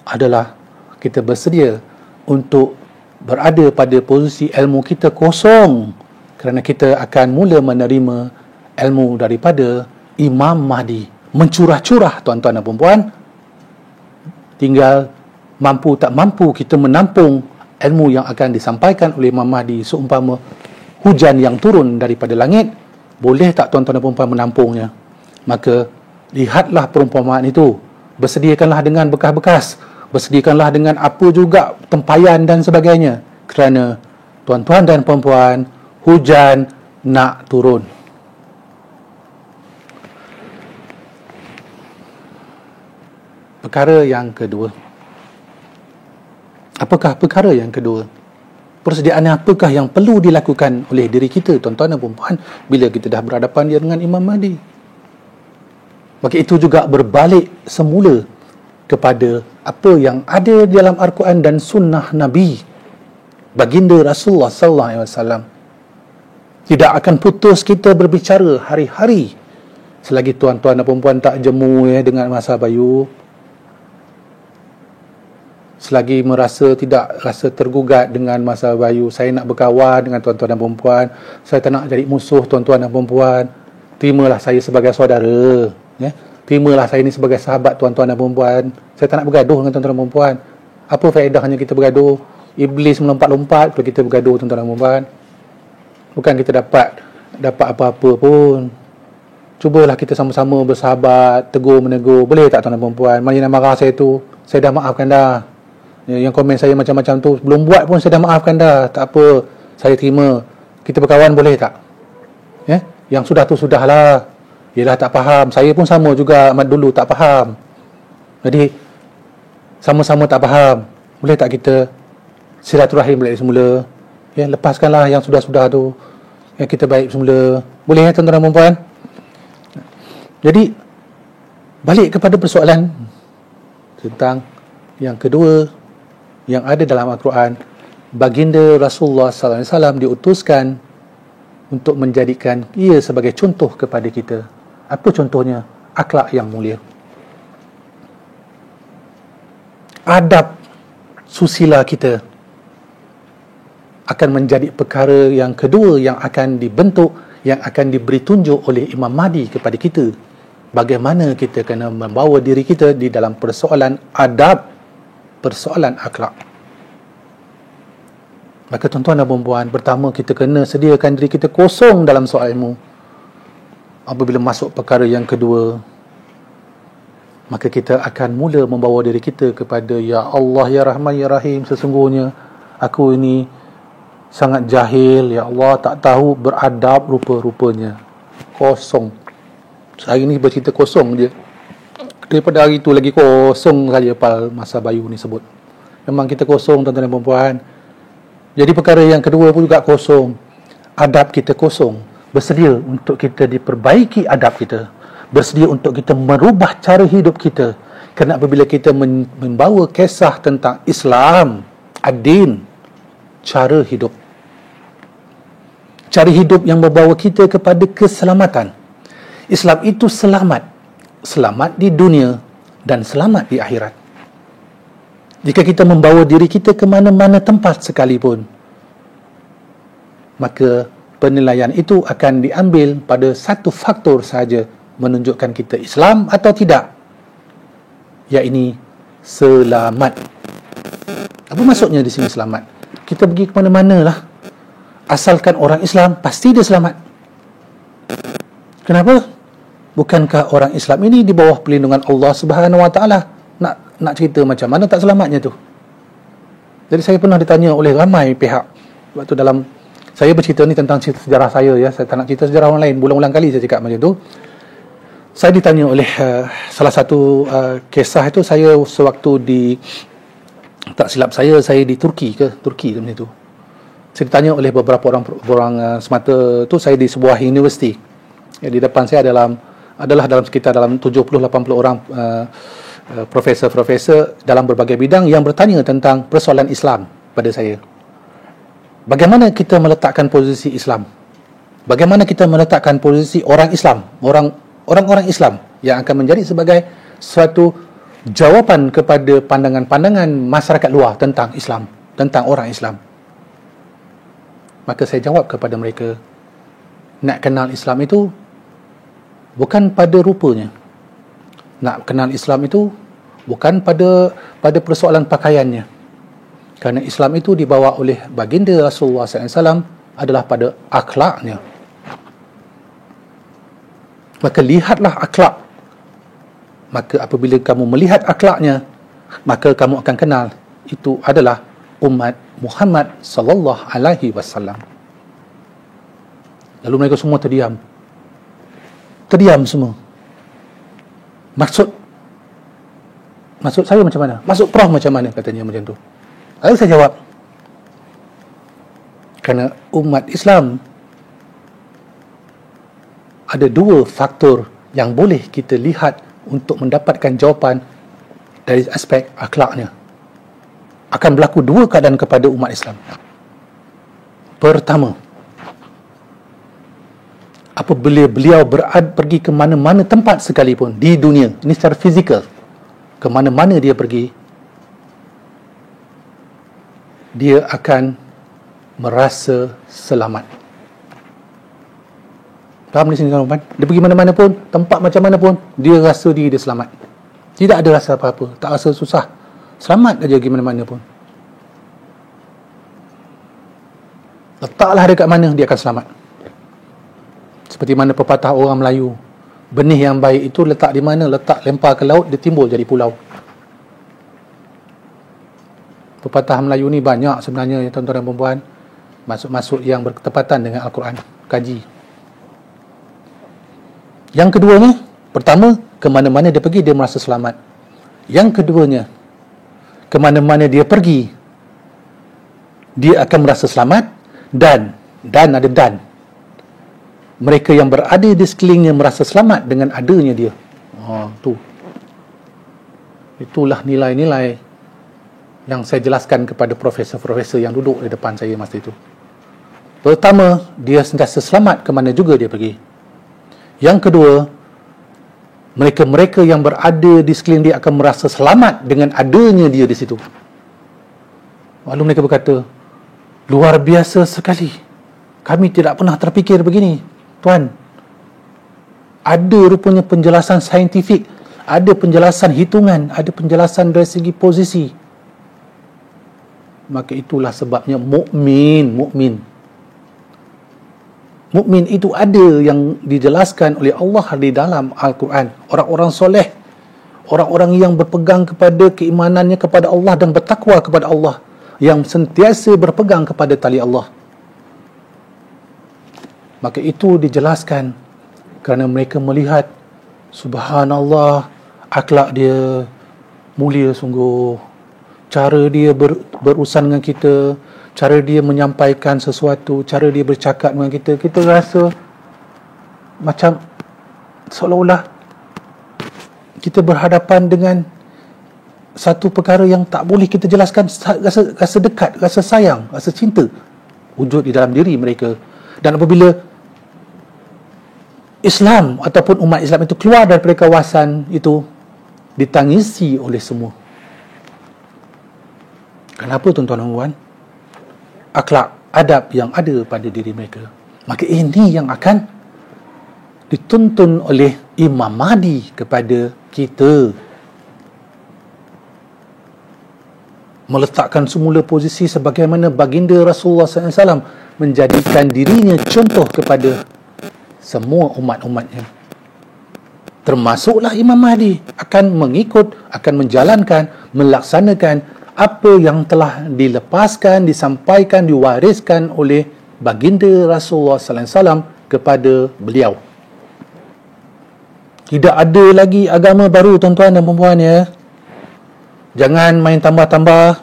adalah kita bersedia untuk berada pada posisi ilmu kita kosong, kerana kita akan mula menerima ilmu daripada Imam Mahdi. Mencurah-curah, tuan-tuan dan puan-puan. Tinggal mampu tak mampu kita menampung ilmu yang akan disampaikan oleh Imam Mahdi, seumpama hujan yang turun daripada langit. Boleh tak tuan-tuan dan puan-puan menampungnya? Maka lihatlah perumpamaan itu. Bersediakanlah dengan bekas-bekas, bersediakanlah dengan apa juga tempayan dan sebagainya, kerana tuan-tuan dan puan-puan, hujan nak turun. Perkara yang kedua. Apakah perkara yang kedua? Persediaan apakah yang perlu dilakukan oleh diri kita, tuan-tuan dan puan-puan, bila kita dah berhadapan dengan Imam Mahdi? Maka itu juga berbalik semula kepada apa yang ada di dalam Al-Quran dan sunnah Nabi baginda Rasulullah sallallahu alaihi wasallam. Tidak akan putus kita berbicara hari-hari selagi tuan-tuan dan puan-puan tak jemu dengan masa bayu, selagi tidak rasa tergugat dengan masa bayu. Saya nak berkawan dengan tuan-tuan dan puan-puan, saya tak nak jadi musuh tuan-tuan dan puan-puan. Terimalah saya sebagai saudara, ya. Terimalah saya ni sebagai sahabat tuan-tuan dan puan-puan. Saya tak nak bergaduh dengan tuan-tuan dan puan-puan. Apa faedahnya kita bergaduh? Iblis melompat-lompat kalau kita bergaduh, tuan-tuan dan puan-puan. Bukan kita dapat apa-apa pun. Cubalah kita sama-sama bersahabat, tegur menegur. Boleh tak tuan-tuan dan puan-puan? Mana yang marah saya tu, saya dah maafkan dah. Yang komen saya macam-macam tu, belum buat pun saya dah maafkan dah. Tak apa, saya terima. Kita berkawan boleh tak? Ya? Yang sudah tu sudahlah. Yelah, tak faham. Saya pun sama juga dulu tak faham. Jadi sama-sama tak faham. Boleh tak kita silaturahim balik semula? Ya, lepaskanlah yang sudah-sudah tu. Ya, kita baik semula. Boleh ya tuan-tuan dan puan-puan? Jadi balik kepada persoalan tentang yang kedua yang ada dalam Al-Quran. Baginda Rasulullah sallallahu alaihi wasallam diutuskan untuk menjadikan ia sebagai contoh kepada kita. Apa contohnya? Akhlak yang mulia. Adab susila kita akan menjadi perkara yang kedua yang akan dibentuk, yang akan diberi tunjuk oleh Imam Mahdi kepada kita. Bagaimana kita kena membawa diri kita di dalam persoalan adab, persoalan akhlak. Maka tuan-tuan dan puan-puan, pertama kita kena sediakan diri kita kosong dalam soal ilmu. Apabila masuk perkara yang kedua, maka kita akan mula membawa diri kita kepada Ya Allah, Ya Rahman, Ya Rahim, sesungguhnya aku ini sangat jahil, Ya Allah, tak tahu beradab rupa-rupanya. Kosong. Hari ni bercerita kosong je. Daripada hari tu lagi kosong saja masa bayu ni sebut. Memang kita kosong, tuan-tuan dan puan-puan. Jadi perkara yang kedua pun juga kosong. Adab kita kosong. Bersedia untuk kita diperbaiki adab kita. Bersedia untuk kita merubah cara hidup kita. Kerana apabila kita membawa kisah tentang Islam, ad-din, cara hidup. Cara hidup yang membawa kita kepada keselamatan. Islam itu selamat. Selamat di dunia dan selamat di akhirat. Jika kita membawa diri kita ke mana-mana tempat sekalipun, maka penilaian itu akan diambil pada satu faktor sahaja, menunjukkan kita Islam atau tidak, iaitu selamat. Apa maksudnya di sini selamat? Kita pergi ke mana-mana lah, asalkan orang Islam, pasti dia selamat. Kenapa? Bukankah orang Islam ini di bawah perlindungan Allah Subhanahu Wa Taala? Nak cerita macam mana tak selamatnya tu? Jadi saya pernah ditanya oleh ramai pihak waktu dalam saya bercerita ni tentang cerita sejarah saya, ya. Saya tak nak cerita sejarah orang lain. Berulang-ulang kali saya cakap macam tu. Saya ditanya oleh salah satu kisah itu, saya sewaktu di, tak silap saya di Turki macam itu. Saya ditanya oleh beberapa orang semata tu, saya di sebuah universiti. Ya, di depan saya adalah dalam sekitar dalam 70-80 orang profesor-profesor dalam berbagai bidang yang bertanya tentang persoalan Islam pada saya. Bagaimana kita meletakkan posisi Islam? Bagaimana kita meletakkan posisi orang Islam, orang-orang Islam yang akan menjadi sebagai suatu jawapan kepada pandangan-pandangan masyarakat luar tentang Islam, tentang orang Islam. Maka saya jawab kepada mereka, nak kenal Islam itu bukan pada rupanya. Nak kenal Islam itu bukan pada persoalan pakaiannya. Kerana Islam itu dibawa oleh baginda Rasulullah SAW adalah pada akhlaknya. Maka lihatlah akhlak. Maka apabila kamu melihat akhlaknya, maka kamu akan kenal itu adalah umat Muhammad sallallahu alaihi wasallam. Lalu mereka semua terdiam. Terdiam semua. Maksud saya macam mana? Maksud Prof macam mana? Katanya macam tu. Lalu saya jawab, kerana umat Islam ada dua faktor yang boleh kita lihat untuk mendapatkan jawapan dari aspek akhlaknya. Akan berlaku dua keadaan kepada umat Islam. Pertama, apabila beliau pergi ke mana-mana tempat sekalipun di dunia, ini secara fizikal, ke mana-mana dia pergi, dia akan merasa selamat. Faham di sini tuan-tuan? Dia pergi mana-mana pun, tempat macam mana pun, dia rasa diri dia selamat. Tidak ada rasa apa-apa, tak rasa susah. Selamat aja pergi mana-mana pun. Letaklah dekat mana, dia akan selamat. Seperti mana pepatah orang Melayu, benih yang baik itu letak di mana, letak lempar ke laut, dia timbul jadi pulau. Pepatah Melayu ni banyak sebenarnya, tuan-tuan dan puan-puan. Masuk-masuk yang bertepatan dengan Al-Quran. Kaji. Yang keduanya, pertama, ke mana-mana dia pergi, dia merasa selamat. Yang keduanya, ke mana-mana dia pergi, dia akan merasa selamat, dan ada dan. Mereka yang berada di sekelilingnya merasa selamat dengan adanya dia. Itulah nilai-nilai yang saya jelaskan kepada profesor-profesor yang duduk di depan saya masa itu. Pertama, dia sentiasa selamat ke mana juga dia pergi. Yang kedua, mereka-mereka yang berada di sekeliling dia akan merasa selamat dengan adanya dia di situ. Lalu mereka berkata, luar biasa sekali. Kami tidak pernah terfikir begini. Tuan, ada rupanya penjelasan saintifik, ada penjelasan hitungan, ada penjelasan dari segi posisi. Maka itulah sebabnya mukmin itu ada yang dijelaskan oleh Allah di dalam Al-Quran. Orang-orang soleh, orang-orang yang berpegang kepada keimanannya kepada Allah dan bertakwa kepada Allah, yang sentiasa berpegang kepada tali Allah. Maka itu dijelaskan kerana mereka melihat, subhanallah, akhlak dia mulia sungguh, cara dia berurusan dengan kita, cara dia menyampaikan sesuatu, cara dia bercakap dengan kita, kita rasa macam seolah-olah kita berhadapan dengan satu perkara yang tak boleh kita jelaskan. Rasa dekat, rasa sayang, rasa cinta wujud di dalam diri mereka. Dan apabila Islam ataupun umat Islam itu keluar daripada kawasan itu, ditangisi oleh semua. Kenapa tuan-tuan dan puan? Akhlak, adab yang ada pada diri mereka. Maka ini yang akan dituntun oleh Imam Mahdi kepada kita. Meletakkan semula posisi sebagaimana baginda Rasulullah SAW menjadikan dirinya contoh kepada semua umat-umatnya. Termasuklah Imam Mahdi akan mengikut, akan menjalankan, melaksanakan apa yang telah dilepaskan, disampaikan, diwariskan oleh baginda Rasulullah SAW kepada beliau. Tidak ada lagi agama baru, tuan-tuan dan puan-puan, ya. Jangan main tambah-tambah.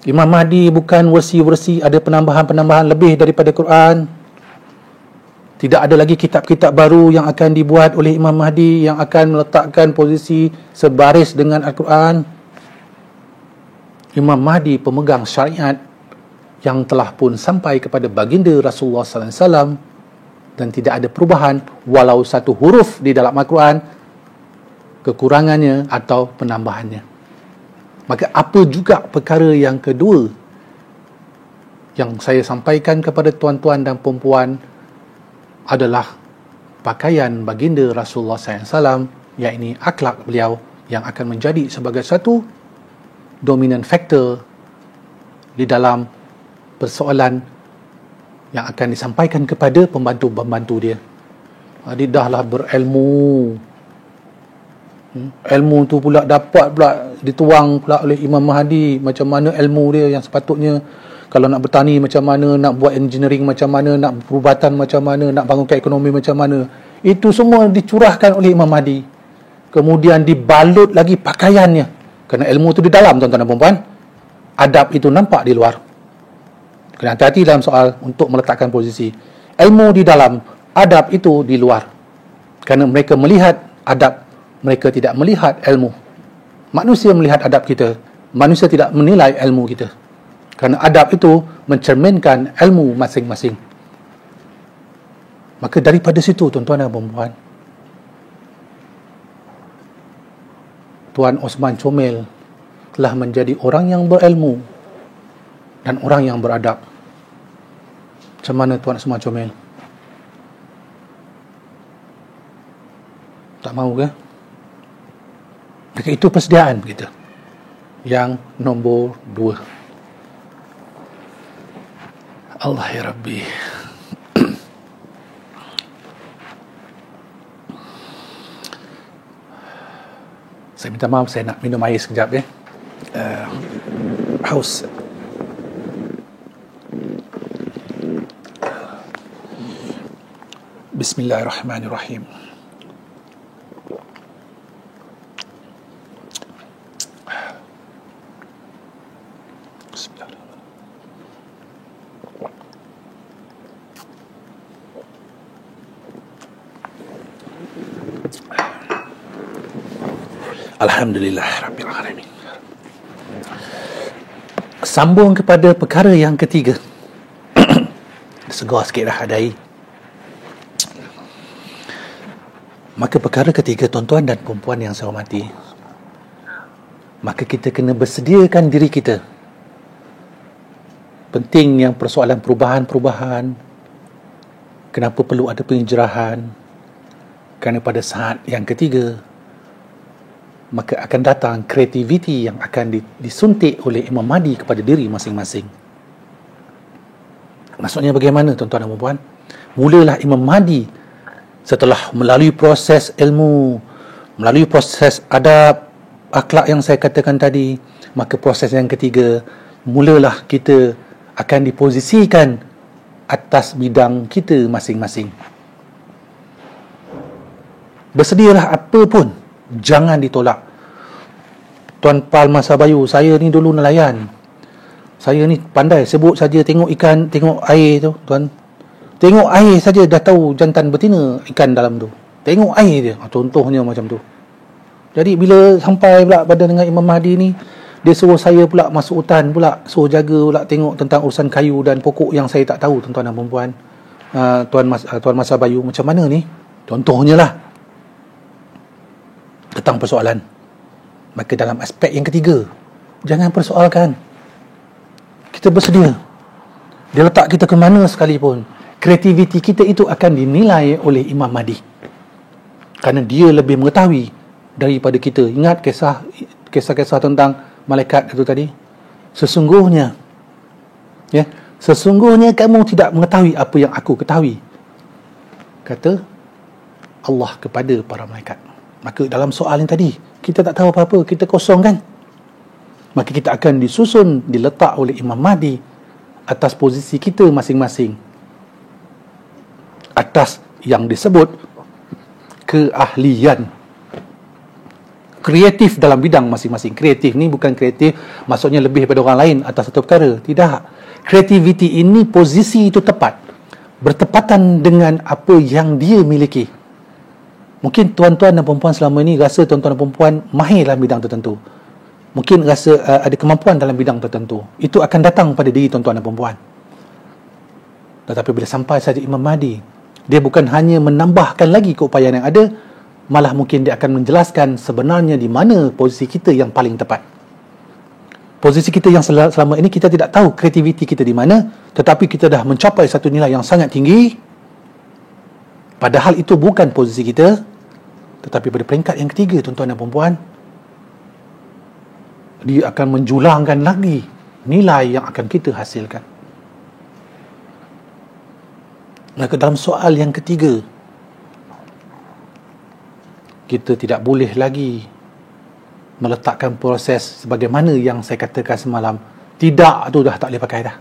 Imam Mahdi bukan versi-versi, ada penambahan-penambahan lebih daripada Quran. Tidak ada lagi kitab-kitab baru yang akan dibuat oleh Imam Mahdi yang akan meletakkan posisi sebaris dengan Al-Quran. Imam Mahdi pemegang syariat yang telah pun sampai kepada baginda Rasulullah SAW, dan tidak ada perubahan walau satu huruf di dalam Al-Quran, kekurangannya atau penambahannya. Maka apa juga perkara yang kedua yang saya sampaikan kepada tuan-tuan dan perempuan adalah pakaian baginda Rasulullah SAW, iaitu akhlak beliau yang akan menjadi sebagai satu dominan faktor di dalam persoalan yang akan disampaikan kepada pembantu-pembantu dia. Dia dahlah berilmu. Ilmu tu pula dapat pula dituang pula oleh Imam Mahdi, macam mana ilmu dia yang sepatutnya, kalau nak bertani macam mana, nak buat engineering macam mana, nak perubatan macam mana, nak bangunkan ekonomi macam mana. Itu semua dicurahkan oleh Imam Mahdi. Kemudian dibalut lagi pakaiannya. Kerana ilmu tu di dalam, tuan-tuan dan perempuan. Adab itu nampak di luar. Kena hati-hati dalam soal untuk meletakkan posisi. Ilmu di dalam, adab itu di luar. Kerana mereka melihat adab, mereka tidak melihat ilmu. Manusia melihat adab kita, manusia tidak menilai ilmu kita. Kerana adab itu mencerminkan ilmu masing-masing. Maka daripada situ, tuan-tuan dan perempuan, Tuan Osman Comel telah menjadi orang yang berilmu dan orang yang beradab. Macam mana Tuan Osman Comel? Tak mahu ke? Maka itu persediaan kita. Yang nombor 2. Allah ya Rabbi. Saya minta maaf, saya nak minum air sekejap ya. Haus. Bismillahirrahmanirrahim. Alhamdulillah Rabbil Alamin. Sambung kepada perkara yang ketiga. Segar sikit dah ada air. Maka perkara ketiga, tuan-tuan dan perempuan yang saya hormati, maka kita kena bersediakan diri kita. Penting yang persoalan perubahan-perubahan. Kenapa perlu ada penjerahan? Kerana pada saat yang ketiga, maka akan datang kreativiti yang akan disuntik oleh Imam Mahdi kepada diri masing-masing. Maksudnya bagaimana, tuan-tuan dan perempuan? Mulalah Imam Mahdi setelah melalui proses ilmu, melalui proses adab, akhlak yang saya katakan tadi, maka proses yang ketiga, mulalah kita akan diposisikan atas bidang kita masing-masing. Bersedialah apa pun, jangan ditolak. Tuan Pal Masa Bayu, saya ni dulu nelayan. Saya ni pandai sebut saja tengok ikan, tengok air tu, tuan. Tengok air saja dah tahu jantan betina ikan dalam tu. Tengok air dia. Contohnya macam tu. Jadi bila sampai pula pada dengan Imam Mahdi ni, dia suruh saya pula masuk hutan pula, suruh jaga pula tengok tentang urusan kayu dan pokok yang saya tak tahu, tuan-tuan dan perempuan. Tuan Masa Bayu, macam mana ni? Contohnya lah tentang persoalan. Maka dalam aspek yang ketiga, jangan persoalkan. Kita bersedia. Dia letak kita ke mana sekalipun, kreativiti kita itu akan dinilai oleh Imam Mahdi. Kerana dia lebih mengetahui daripada kita. Ingat kisah-kisah tentang malaikat itu tadi? Sesungguhnya kamu tidak mengetahui apa yang aku ketahui, kata Allah kepada para malaikat. Maka dalam soal yang tadi, kita tak tahu apa-apa, kita kosong kan? Maka kita akan disusun, diletak oleh Imam Mahdi atas posisi kita masing-masing, atas yang disebut keahlian, kreatif dalam bidang masing-masing. Kreatif ni bukan kreatif maksudnya lebih daripada orang lain atas satu perkara. Tidak. Kreativiti ini posisi itu tepat, bertepatan dengan apa yang dia miliki. Mungkin tuan-tuan dan perempuan selama ini rasa tuan-tuan dan perempuan mahir dalam bidang tertentu. Mungkin rasa ada kemampuan dalam bidang tertentu. Itu akan datang pada diri tuan-tuan dan perempuan. Tetapi bila sampai saja Imam Mahdi, Dia bukan hanya menambahkan lagi keupayaan yang ada, malah mungkin dia akan menjelaskan sebenarnya di mana posisi kita yang paling tepat. Posisi kita yang selama ini kita tidak tahu kreativiti kita di mana, tetapi kita dah mencapai satu nilai yang sangat tinggi, padahal itu bukan posisi kita. Tetapi pada peringkat yang ketiga, tuan-tuan dan puan-puan, dia akan menjulangkan lagi nilai yang akan kita hasilkan. Maka dalam soal yang ketiga, kita tidak boleh lagi meletakkan proses sebagaimana yang saya katakan semalam. Tidak tu dah tak boleh pakai dah.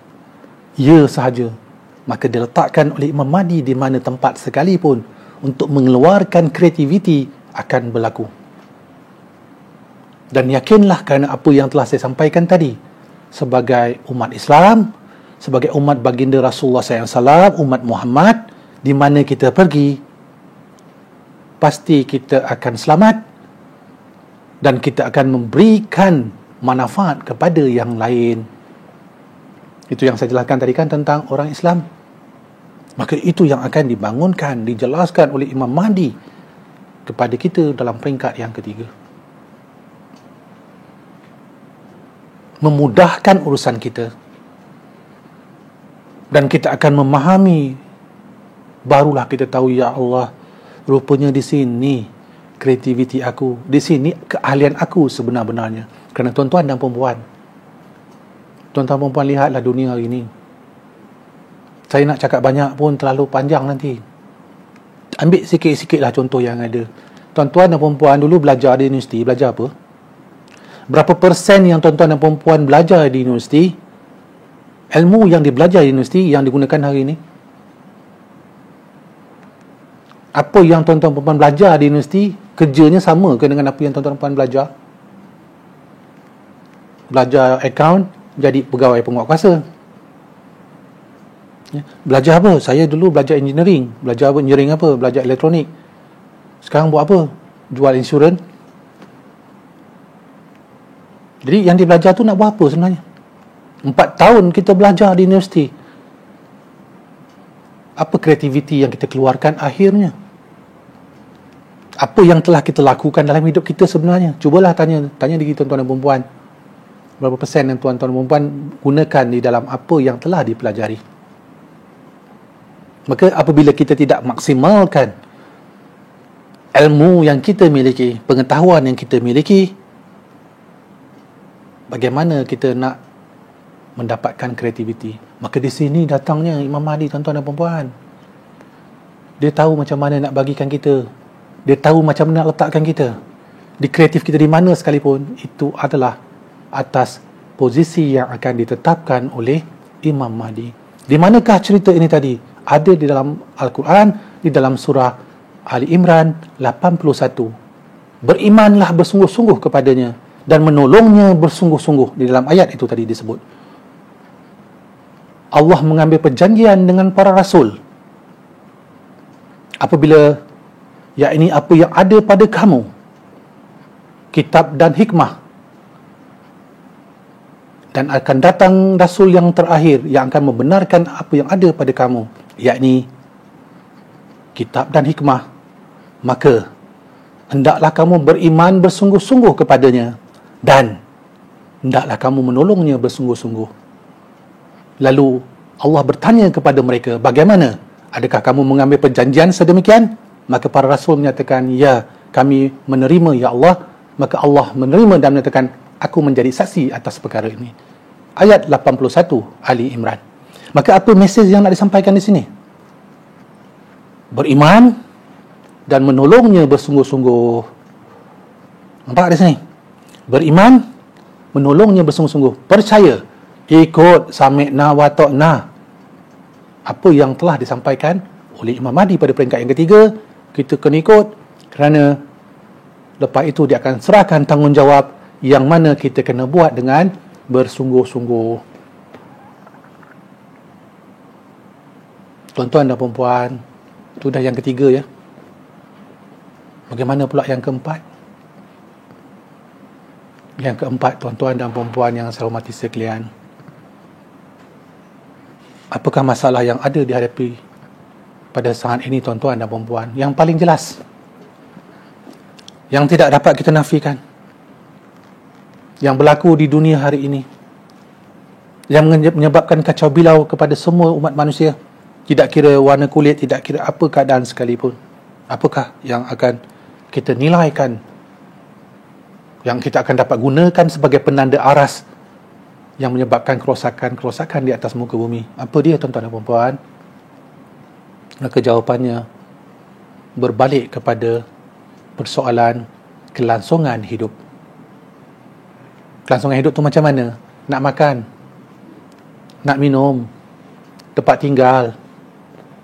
Ya sahaja. Maka diletakkan oleh Imam Mahdi di mana tempat sekalipun untuk mengeluarkan kreativiti akan berlaku. Dan yakinlah kerana apa yang telah saya sampaikan tadi, sebagai umat Islam, sebagai umat baginda Rasulullah SAW, umat Muhammad, di mana kita pergi, pasti kita akan selamat dan kita akan memberikan manfaat kepada yang lain. Itu yang saya jelaskan tadi kan tentang orang Islam. Maka itu yang akan dibangunkan, dijelaskan oleh Imam Mahdi kepada kita dalam peringkat yang ketiga. Memudahkan urusan kita. Dan kita akan memahami, barulah kita tahu, ya Allah, rupanya di sini kreativiti aku, di sini keahlian aku sebenar-benarnya. Kerana tuan-tuan dan perempuan, lihatlah dunia hari ini. Saya nak cakap banyak pun terlalu panjang nanti. Ambil sikit-sikitlah contoh yang ada. Tuan-tuan dan perempuan dulu belajar di universiti, belajar apa? Berapa persen yang tuan-tuan dan perempuan belajar di universiti, ilmu yang dibelajar di universiti yang digunakan hari ini? Apa yang tuan-tuan perempuan belajar di universiti, kerjanya sama ke dengan apa yang tuan-tuan perempuan belajar? Belajar akaun, jadi pegawai penguatkuasa. Ya. Belajar apa? Saya dulu belajar engineering. Belajar apa? Engineering apa? Belajar elektronik. Sekarang buat apa? Jual insurans. Jadi yang dia belajar tu nak buat apa sebenarnya? 4 tahun kita belajar di universiti. Apa kreativiti yang kita keluarkan akhirnya? Apa yang telah kita lakukan dalam hidup kita sebenarnya? Cubalah tanya diri tuan-tuan dan perempuan. Berapa persen yang tuan-tuan dan perempuan gunakan di dalam apa yang telah dipelajari? Maka apabila kita tidak maksimalkan ilmu yang kita miliki, pengetahuan yang kita miliki, bagaimana kita nak mendapatkan kreativiti? Maka di sini datangnya Imam Mahdi, tuan-tuan dan perempuan. Dia tahu macam mana nak bagikan kita. Dia tahu macam mana nak letakkan kita. Di kreatif kita di mana sekalipun, itu adalah atas posisi yang akan ditetapkan oleh Imam Mahdi. Di manakah cerita ini tadi? Ada di dalam Al-Quran, di dalam surah Ali Imran 81. Berimanlah bersungguh-sungguh kepadanya dan menolongnya bersungguh-sungguh. Di dalam ayat itu tadi disebut. Allah mengambil perjanjian dengan para rasul. Apabila, yakni apa yang ada pada kamu, kitab dan hikmah. Dan akan datang rasul yang terakhir yang akan membenarkan apa yang ada pada kamu, yakni kitab dan hikmah. Maka hendaklah kamu beriman bersungguh-sungguh kepadanya dan hendaklah kamu menolongnya bersungguh-sungguh. Lalu Allah bertanya kepada mereka, bagaimana? Adakah kamu mengambil perjanjian sedemikian? Maka para rasul menyatakan, ya, kami menerima, ya Allah. Maka Allah menerima dan menyatakan, aku menjadi saksi atas perkara ini. Ayat 81 Ali Imran. Maka apa mesej yang nak disampaikan di sini? Beriman dan menolongnya bersungguh-sungguh. Nampak di sini? Beriman, menolongnya bersungguh-sungguh. Percaya, ikut, sami'na wa ta'na. Apa yang telah disampaikan oleh Imam Mahdi pada peringkat yang ketiga, kita kena ikut, kerana lepas itu dia akan serahkan tanggungjawab yang mana kita kena buat dengan bersungguh-sungguh. Tuan-tuan dan perempuan, itu dah yang ketiga ya. Bagaimana pula yang keempat? Yang keempat, tuan-tuan dan perempuan yang saya hormati sekalian, apakah masalah yang ada dihadapi pada saat ini, tuan-tuan dan puan-puan, yang paling jelas, yang tidak dapat kita nafikan, yang berlaku di dunia hari ini, yang menyebabkan kacau bilau kepada semua umat manusia, tidak kira warna kulit, tidak kira apa keadaan sekalipun. Apakah yang akan kita nilaikan, yang kita akan dapat gunakan sebagai penanda aras yang menyebabkan kerosakan di atas muka bumi? Apa dia, tuan-tuan dan puan-puan? Maka jawapannya berbalik kepada persoalan kelangsungan hidup. Kelangsungan hidup tu macam mana? Nak makan, nak minum, tempat tinggal,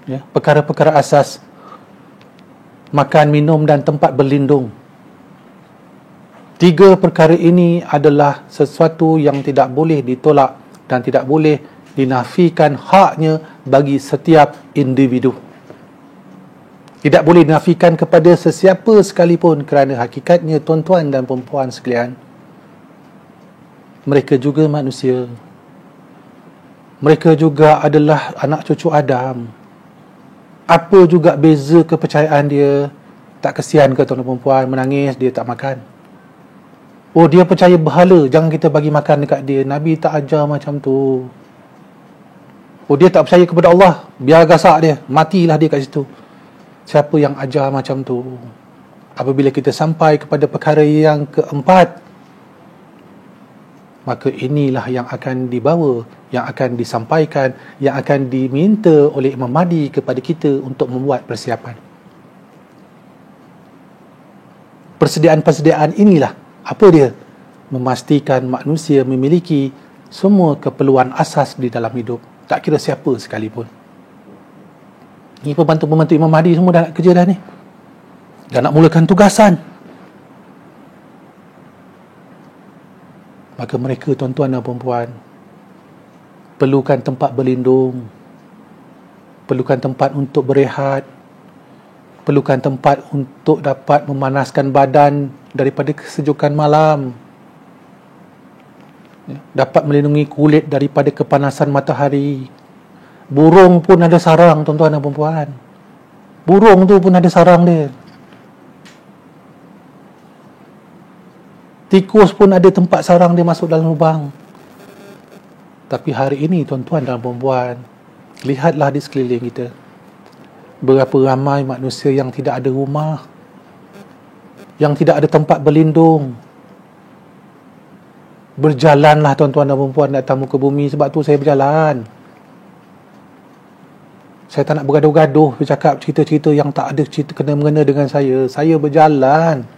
ya, perkara-perkara asas, makan, minum dan tempat berlindung. 3 perkara ini adalah sesuatu yang tidak boleh ditolak dan tidak boleh dinafikan haknya bagi setiap individu. Tidak boleh dinafikan kepada sesiapa sekalipun, kerana hakikatnya, tuan-tuan dan puan-puan sekalian, mereka juga manusia. Mereka juga adalah anak cucu Adam. Apa juga beza kepercayaan dia? Tak kesian ke tuan-tuan dan puan menangis dia tak makan? Oh, dia percaya berhala, jangan kita bagi makan dekat dia. Nabi tak ajar macam tu. Oh, dia tak percaya kepada Allah, biar gasak dia, matilah dia kat situ. Siapa yang ajar macam tu? Apabila kita sampai kepada perkara yang keempat, maka inilah yang akan dibawa, yang akan disampaikan, yang akan diminta oleh Imam Mahdi kepada kita untuk membuat persiapan. Persediaan-persediaan inilah, apa dia? Memastikan manusia memiliki semua keperluan asas di dalam hidup, tak kira siapa sekalipun. Ni pembantu-pembantu Imam Mahdi semua dah nak kerja dah ni. Dah nak mulakan tugasan. Maka mereka, tuan-tuan dan puan-puan, perlukan tempat berlindung, perlukan tempat untuk berehat, perlukan tempat untuk dapat memanaskan badan daripada kesejukan malam, dapat melindungi kulit daripada kepanasan matahari. Burung pun ada sarang, tuan-tuan dan puan-puan. Burung tu pun ada sarang dia. Tikus pun ada tempat sarang dia masuk dalam lubang. Tapi hari ini, tuan-tuan dan puan-puan, lihatlah di sekeliling kita, berapa ramai manusia yang tidak ada rumah, yang tidak ada tempat berlindung. Berjalanlah, tuan-tuan dan puan-puan, di atas muka bumi. Sebab tu saya berjalan. Saya tak nak bergaduh-gaduh bercakap cerita-cerita yang tak ada cerita kena-mengena dengan saya. Saya berjalan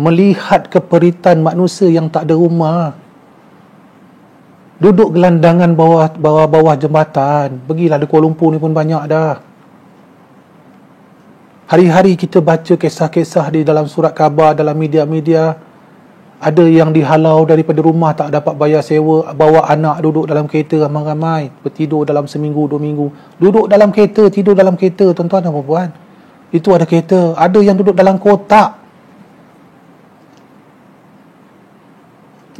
melihat keperitan manusia yang tak ada rumah, duduk gelandangan bawah jembatan. Pergilah di Kuala Lumpur ni pun banyak dah. Hari-hari kita baca kisah-kisah di dalam surat khabar, dalam media-media. Ada yang dihalau daripada rumah, tak dapat bayar sewa, bawa anak duduk dalam kereta ramai-ramai, bertidur dalam seminggu, 2 minggu. Duduk dalam kereta, tidur dalam kereta, tuan-tuan dan puan-puan. Itu ada kereta. Ada yang duduk dalam kotak.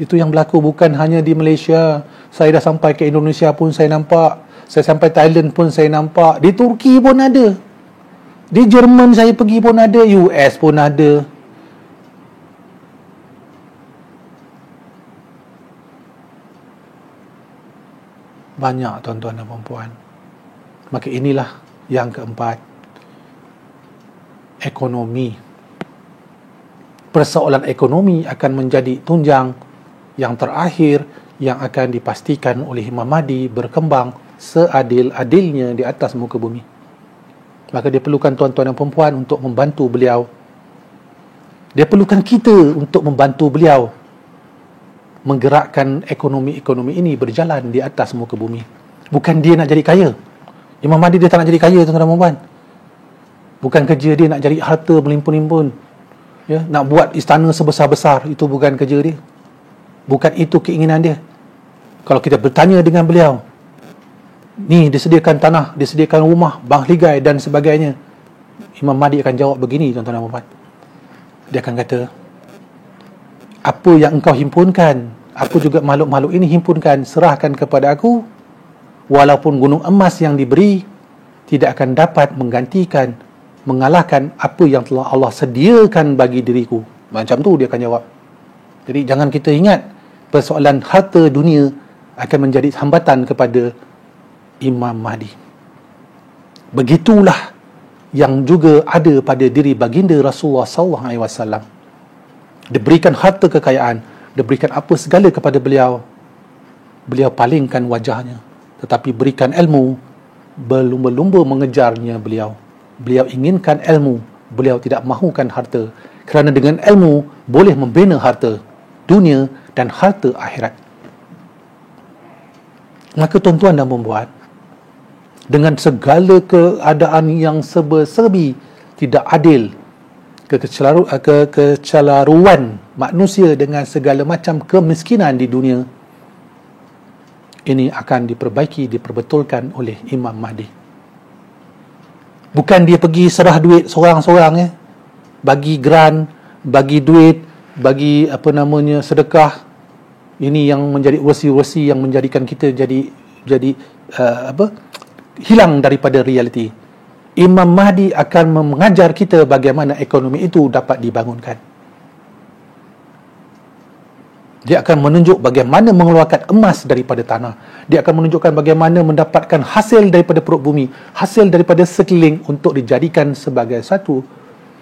Itu yang berlaku bukan hanya di Malaysia. Saya dah sampai ke Indonesia pun saya nampak. Saya sampai Thailand pun saya nampak. Di Turki pun ada. Di Jerman saya pergi pun ada. US pun ada. Banyak, tuan-tuan dan puan-puan. Maka inilah yang keempat. Ekonomi. Persoalan ekonomi akan menjadi tunjang yang terakhir yang akan dipastikan oleh Imam Mahdi berkembang seadil-adilnya di atas muka bumi. Maka dia perlukan tuan-tuan dan puan-puan untuk membantu beliau. Dia perlukan kita untuk membantu beliau menggerakkan ekonomi-ekonomi ini berjalan di atas muka bumi. Bukan dia nak jadi kaya. Imam Mahdi dia tak nak jadi kaya, tuan-tuan dan puan-puan. Bukan kerja dia nak cari harta melimpun-limpun. Ya, nak buat istana sebesar-besar, itu bukan kerja dia. Bukan itu keinginan dia. Kalau kita bertanya dengan beliau, ni disediakan tanah, disediakan rumah, bank ligai dan sebagainya, Imam Mahdi akan jawab begini, tuan-tuan dan puan-puan. Dia akan kata, apa yang engkau himpunkan, apa juga makhluk-makhluk ini himpunkan, serahkan kepada aku. Walaupun gunung emas yang diberi, tidak akan dapat menggantikan, mengalahkan apa yang telah Allah sediakan bagi diriku. Macam tu dia akan jawab. Jadi jangan kita ingat persoalan harta dunia akan menjadi hambatan kepada Imam Mahdi. Begitulah yang juga ada pada diri baginda Rasulullah SAW. Diberikan harta kekayaan, diberikan apa segala kepada beliau. Beliau palingkan wajahnya, tetapi berikan ilmu, berlumba-lumba mengejarnya beliau. Beliau inginkan ilmu, beliau tidak mahukan harta. Kerana dengan ilmu boleh membina harta dunia dan harta akhirat. Maka tuan-tuan dan puan-puan, dengan segala keadaan yang serba-serbi, tidak adil, kecelaruan manusia dengan segala macam kemiskinan di dunia, ini akan diperbaiki, diperbetulkan oleh Imam Mahdi. Bukan dia pergi serah duit seorang-seorang, bagi grant, bagi duit, bagi sedekah. Ini yang menjadi ursi-ursi yang menjadikan kita jadi hilang daripada realiti. Imam Mahdi akan mengajar kita bagaimana ekonomi itu dapat dibangunkan. Dia akan menunjuk bagaimana mengeluarkan emas daripada tanah. Dia akan menunjukkan bagaimana mendapatkan hasil daripada perut bumi, hasil daripada sekeliling untuk dijadikan sebagai satu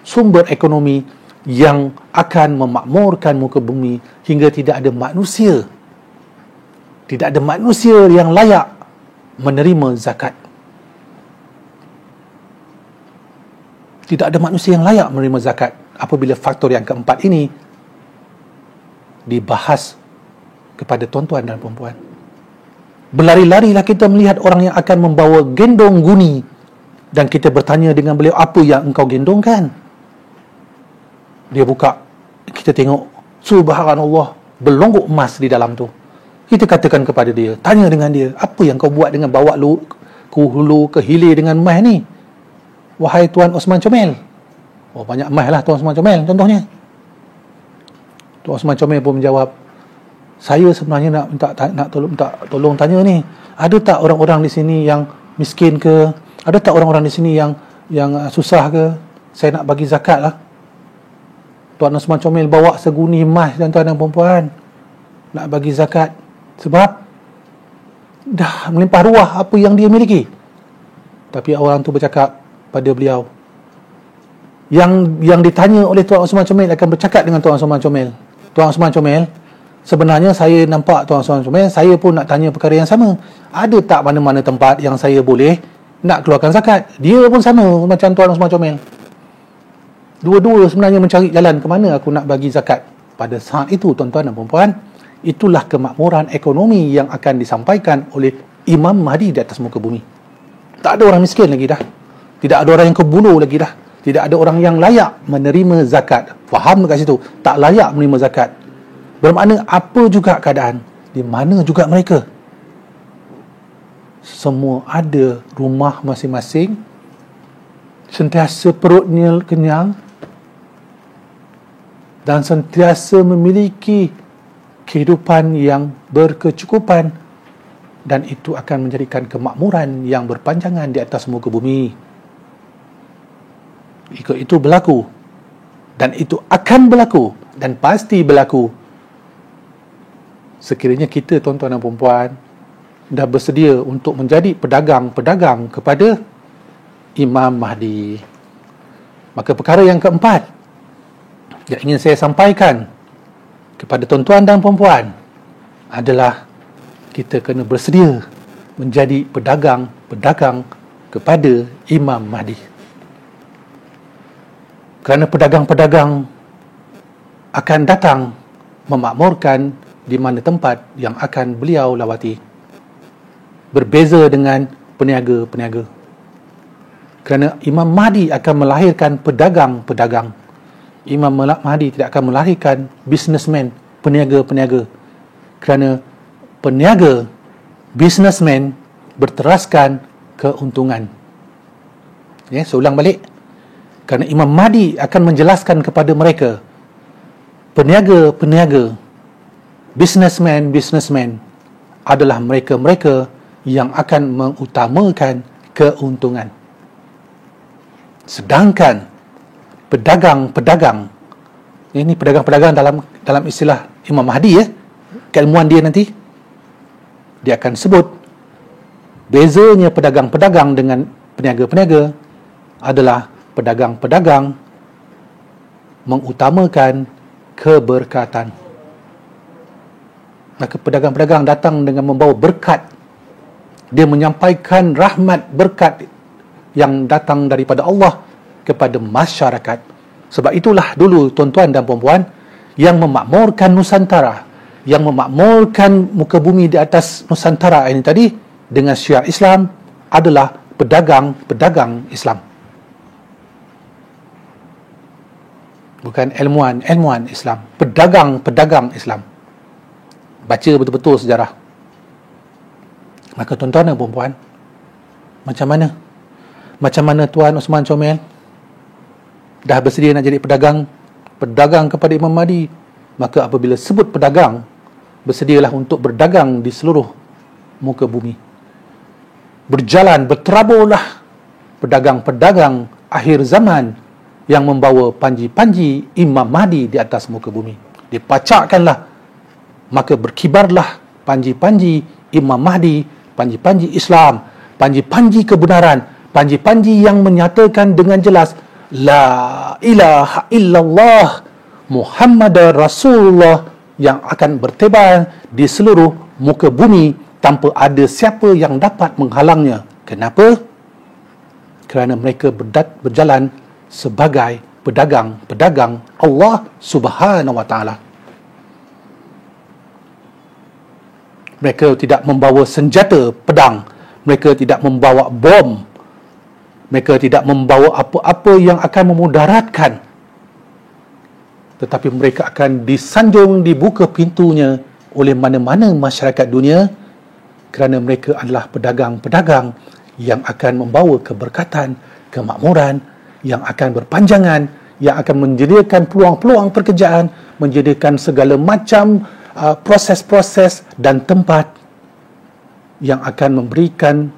sumber ekonomi yang akan memakmurkan muka bumi hingga tidak ada manusia yang layak menerima zakat. Tidak ada manusia yang layak menerima zakat apabila faktor yang keempat ini dibahas kepada tuan-tuan dan puan-puan. Berlari-larilah kita melihat orang yang akan membawa gendong guni, dan kita bertanya dengan beliau, apa yang engkau gendongkan? Dia buka, kita tengok, subhanallah, berlonggok emas di dalam tu. Kita katakan kepada dia, tanya dengan dia, apa yang kau buat dengan bawa lu ke hulu, ke hilir dengan emas ni? Wahai Tuan Osman Comel. Oh, banyak emas lah Tuan Osman Comel contohnya. Tuan Osman Comel pun menjawab, saya sebenarnya nak tolong tanya ni, ada tak orang-orang di sini yang miskin ke? Ada tak orang-orang di sini yang susah ke? Saya nak bagi zakat lah. Tuan Osman Comel bawa seguni emas, tuan-tuan dan puan-puan, nak bagi zakat. Sebab dah melimpah ruah apa yang dia miliki. Tapi orang tu bercakap pada beliau, yang ditanya oleh Tuan Osman Comel akan bercakap dengan Tuan Osman Comel, Tuan Osman Comel, sebenarnya saya nampak Tuan Osman Comel, saya pun nak tanya perkara yang sama. Ada tak mana-mana tempat yang saya boleh nak keluarkan zakat? Dia pun sama macam Tuan Osman Comel. Dua-dua sebenarnya mencari jalan ke mana aku nak bagi zakat. Pada saat itu, tuan-tuan dan puan-puan, itulah kemakmuran ekonomi yang akan disampaikan oleh Imam Mahdi di atas muka bumi. Tak ada orang miskin lagi dah. Tidak ada orang yang kebulu lagi dah. Tidak ada orang yang layak menerima zakat. Faham dekat situ? Tak layak menerima zakat. Bermakna apa juga keadaan, di mana juga mereka, semua ada rumah masing-masing, sentiasa perutnya kenyang, dan sentiasa memiliki kehidupan yang berkecukupan, dan itu akan menjadikan kemakmuran yang berpanjangan di atas muka bumi. Jika itu berlaku, dan itu akan berlaku, dan pasti berlaku, sekiranya kita, tuan-tuan dan puan-puan, dah bersedia untuk menjadi pedagang-pedagang kepada Imam Mahdi. Maka perkara yang keempat yang ingin saya sampaikan kepada tuan-tuan dan puan-puan adalah kita kena bersedia menjadi pedagang-pedagang kepada Imam Mahdi. Kerana pedagang-pedagang akan datang memakmurkan di mana tempat yang akan beliau lawati. Berbeza dengan peniaga-peniaga. Kerana Imam Mahdi akan melahirkan pedagang-pedagang. Imam Mahdi tidak akan melahirkan businessman, peniaga-peniaga. Kerana peniaga, businessman berteraskan keuntungan. Ya, saya ulang balik. Kerana Imam Mahdi akan menjelaskan kepada mereka, peniaga-peniaga, businessman adalah mereka-mereka yang akan mengutamakan keuntungan. Sedangkan pedagang-pedagang, ini pedagang-pedagang dalam istilah Imam Mahdi, keilmuan dia nanti, dia akan sebut bezanya pedagang-pedagang dengan peniaga-peniaga adalah pedagang-pedagang mengutamakan keberkatan. Maka pedagang-pedagang datang dengan membawa berkat. Dia menyampaikan rahmat berkat yang datang daripada Allah kepada masyarakat. Sebab itulah dulu tuan-tuan dan puan-puan yang memakmurkan Nusantara, yang memakmurkan muka bumi di atas Nusantara ini tadi dengan syiar Islam adalah pedagang-pedagang Islam. Bukan ilmuwan Islam, pedagang-pedagang Islam. Baca betul-betul sejarah. Maka tuan-tuan dan puan-puan, macam mana Tuan Osman Comel dah bersedia nak jadi pedagang kepada Imam Mahdi, maka apabila sebut pedagang, bersedialah untuk berdagang di seluruh muka bumi. Berteraburlah pedagang-pedagang akhir zaman yang membawa panji-panji Imam Mahdi di atas muka bumi. Dipacakkanlah, maka berkibarlah panji-panji Imam Mahdi, panji-panji Islam, panji-panji kebenaran, panji-panji yang menyatakan dengan jelas La ilaha illallah Muhammadar Rasulullah, yang akan bertebar di seluruh muka bumi tanpa ada siapa yang dapat menghalangnya. Kenapa? Kerana mereka berjalan sebagai pedagang-pedagang Allah Subhanahu wa Ta'ala. Mereka tidak membawa senjata pedang, mereka tidak membawa bom, mereka tidak membawa apa-apa yang akan memudaratkan, tetapi mereka akan disanjung, dibuka pintunya oleh mana-mana masyarakat dunia, kerana mereka adalah pedagang-pedagang yang akan membawa keberkatan, kemakmuran, yang akan berpanjangan, yang akan menyediakan peluang-peluang pekerjaan, menyediakan segala macam proses-proses dan tempat yang akan memberikan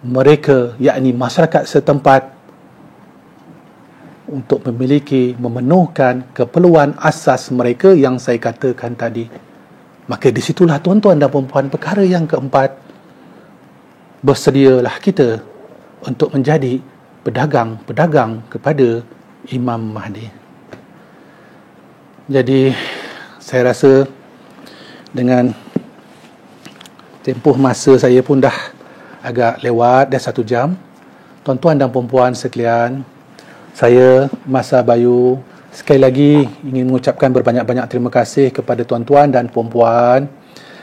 mereka, yakni masyarakat setempat, untuk memenuhkan keperluan asas mereka yang saya katakan tadi. Maka disitulah tuan-tuan dan puan-puan perkara yang keempat, bersedialah kita untuk menjadi pedagang-pedagang kepada Imam Mahdi. Jadi saya rasa dengan tempoh masa saya pun dah agak lewat, dah 1 jam. Tuan-tuan dan puan-puan sekalian, saya Masa Bayu sekali lagi ingin mengucapkan berbanyak-banyak terima kasih kepada tuan-tuan dan puan-puan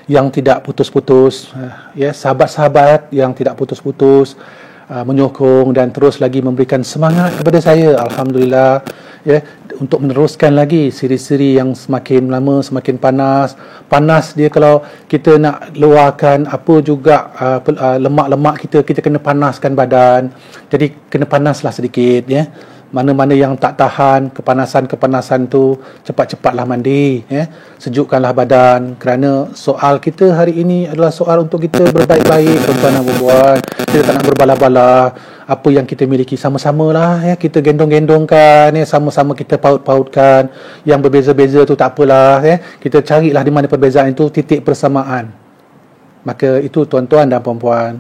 yang tidak putus-putus, sahabat-sahabat yang tidak putus-putus menyokong dan terus lagi memberikan semangat kepada saya, alhamdulillah, untuk meneruskan lagi siri-siri yang semakin lama semakin panas dia. Kalau kita nak luarkan apa juga lemak-lemak kita kena panaskan badan, jadi kena panaslah sedikit, mana-mana yang tak tahan kepanasan tu, cepat-cepatlah mandi, sejukkanlah badan, kerana soal kita hari ini adalah soal untuk kita berbaik-baik, tuan-tuan dan puan-puan. Kita tak nak berbalah-balah, apa yang kita miliki sama-samalah, kita gendong-gendongkan, sama-sama kita paut-pautkan. Yang berbeza-beza tu tak apalah, kita carilah di mana perbezaan itu titik persamaan. Maka itu tuan-tuan dan puan-puan,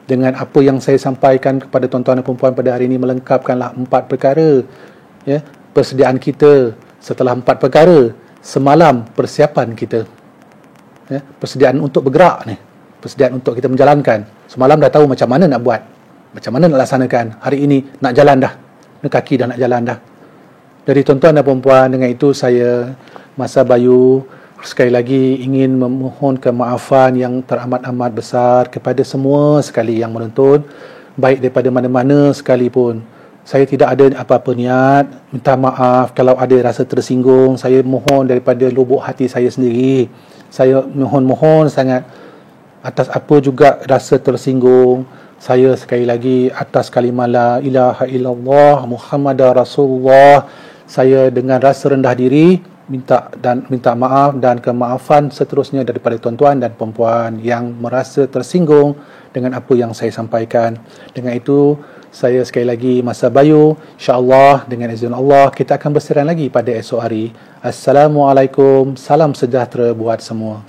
dengan apa yang saya sampaikan kepada tuan-tuan dan puan-puan pada hari ini, melengkapkanlah 4 perkara, persediaan kita. Setelah 4 perkara, semalam persiapan kita, persediaan untuk bergerak ni, persediaan untuk kita menjalankan. Semalam dah tahu macam mana nak buat, macam mana nak laksanakan. Hari ini nak jalan dah, kaki dah nak jalan dah. Jadi tuan-tuan dan puan-puan, dengan itu saya Masa Bayu sekali lagi ingin memohon kemaafan yang teramat-amat besar kepada semua sekali yang menonton, baik daripada mana-mana sekalipun. Saya tidak ada apa-apa niat, minta maaf kalau ada rasa tersinggung. Saya mohon daripada lubuk hati saya sendiri, saya mohon sangat atas apa juga rasa tersinggung. Saya sekali lagi atas kalimah la ilaha illallah Muhammadar Rasulullah, saya dengan rasa rendah diri minta maaf dan kemaafan seterusnya daripada tuan-tuan dan puan-puan yang merasa tersinggung dengan apa yang saya sampaikan. Dengan itu, saya sekali lagi Masa Bayu, insya-Allah dengan izin Allah kita akan berserian lagi pada esok hari. Assalamualaikum, salam sejahtera buat semua.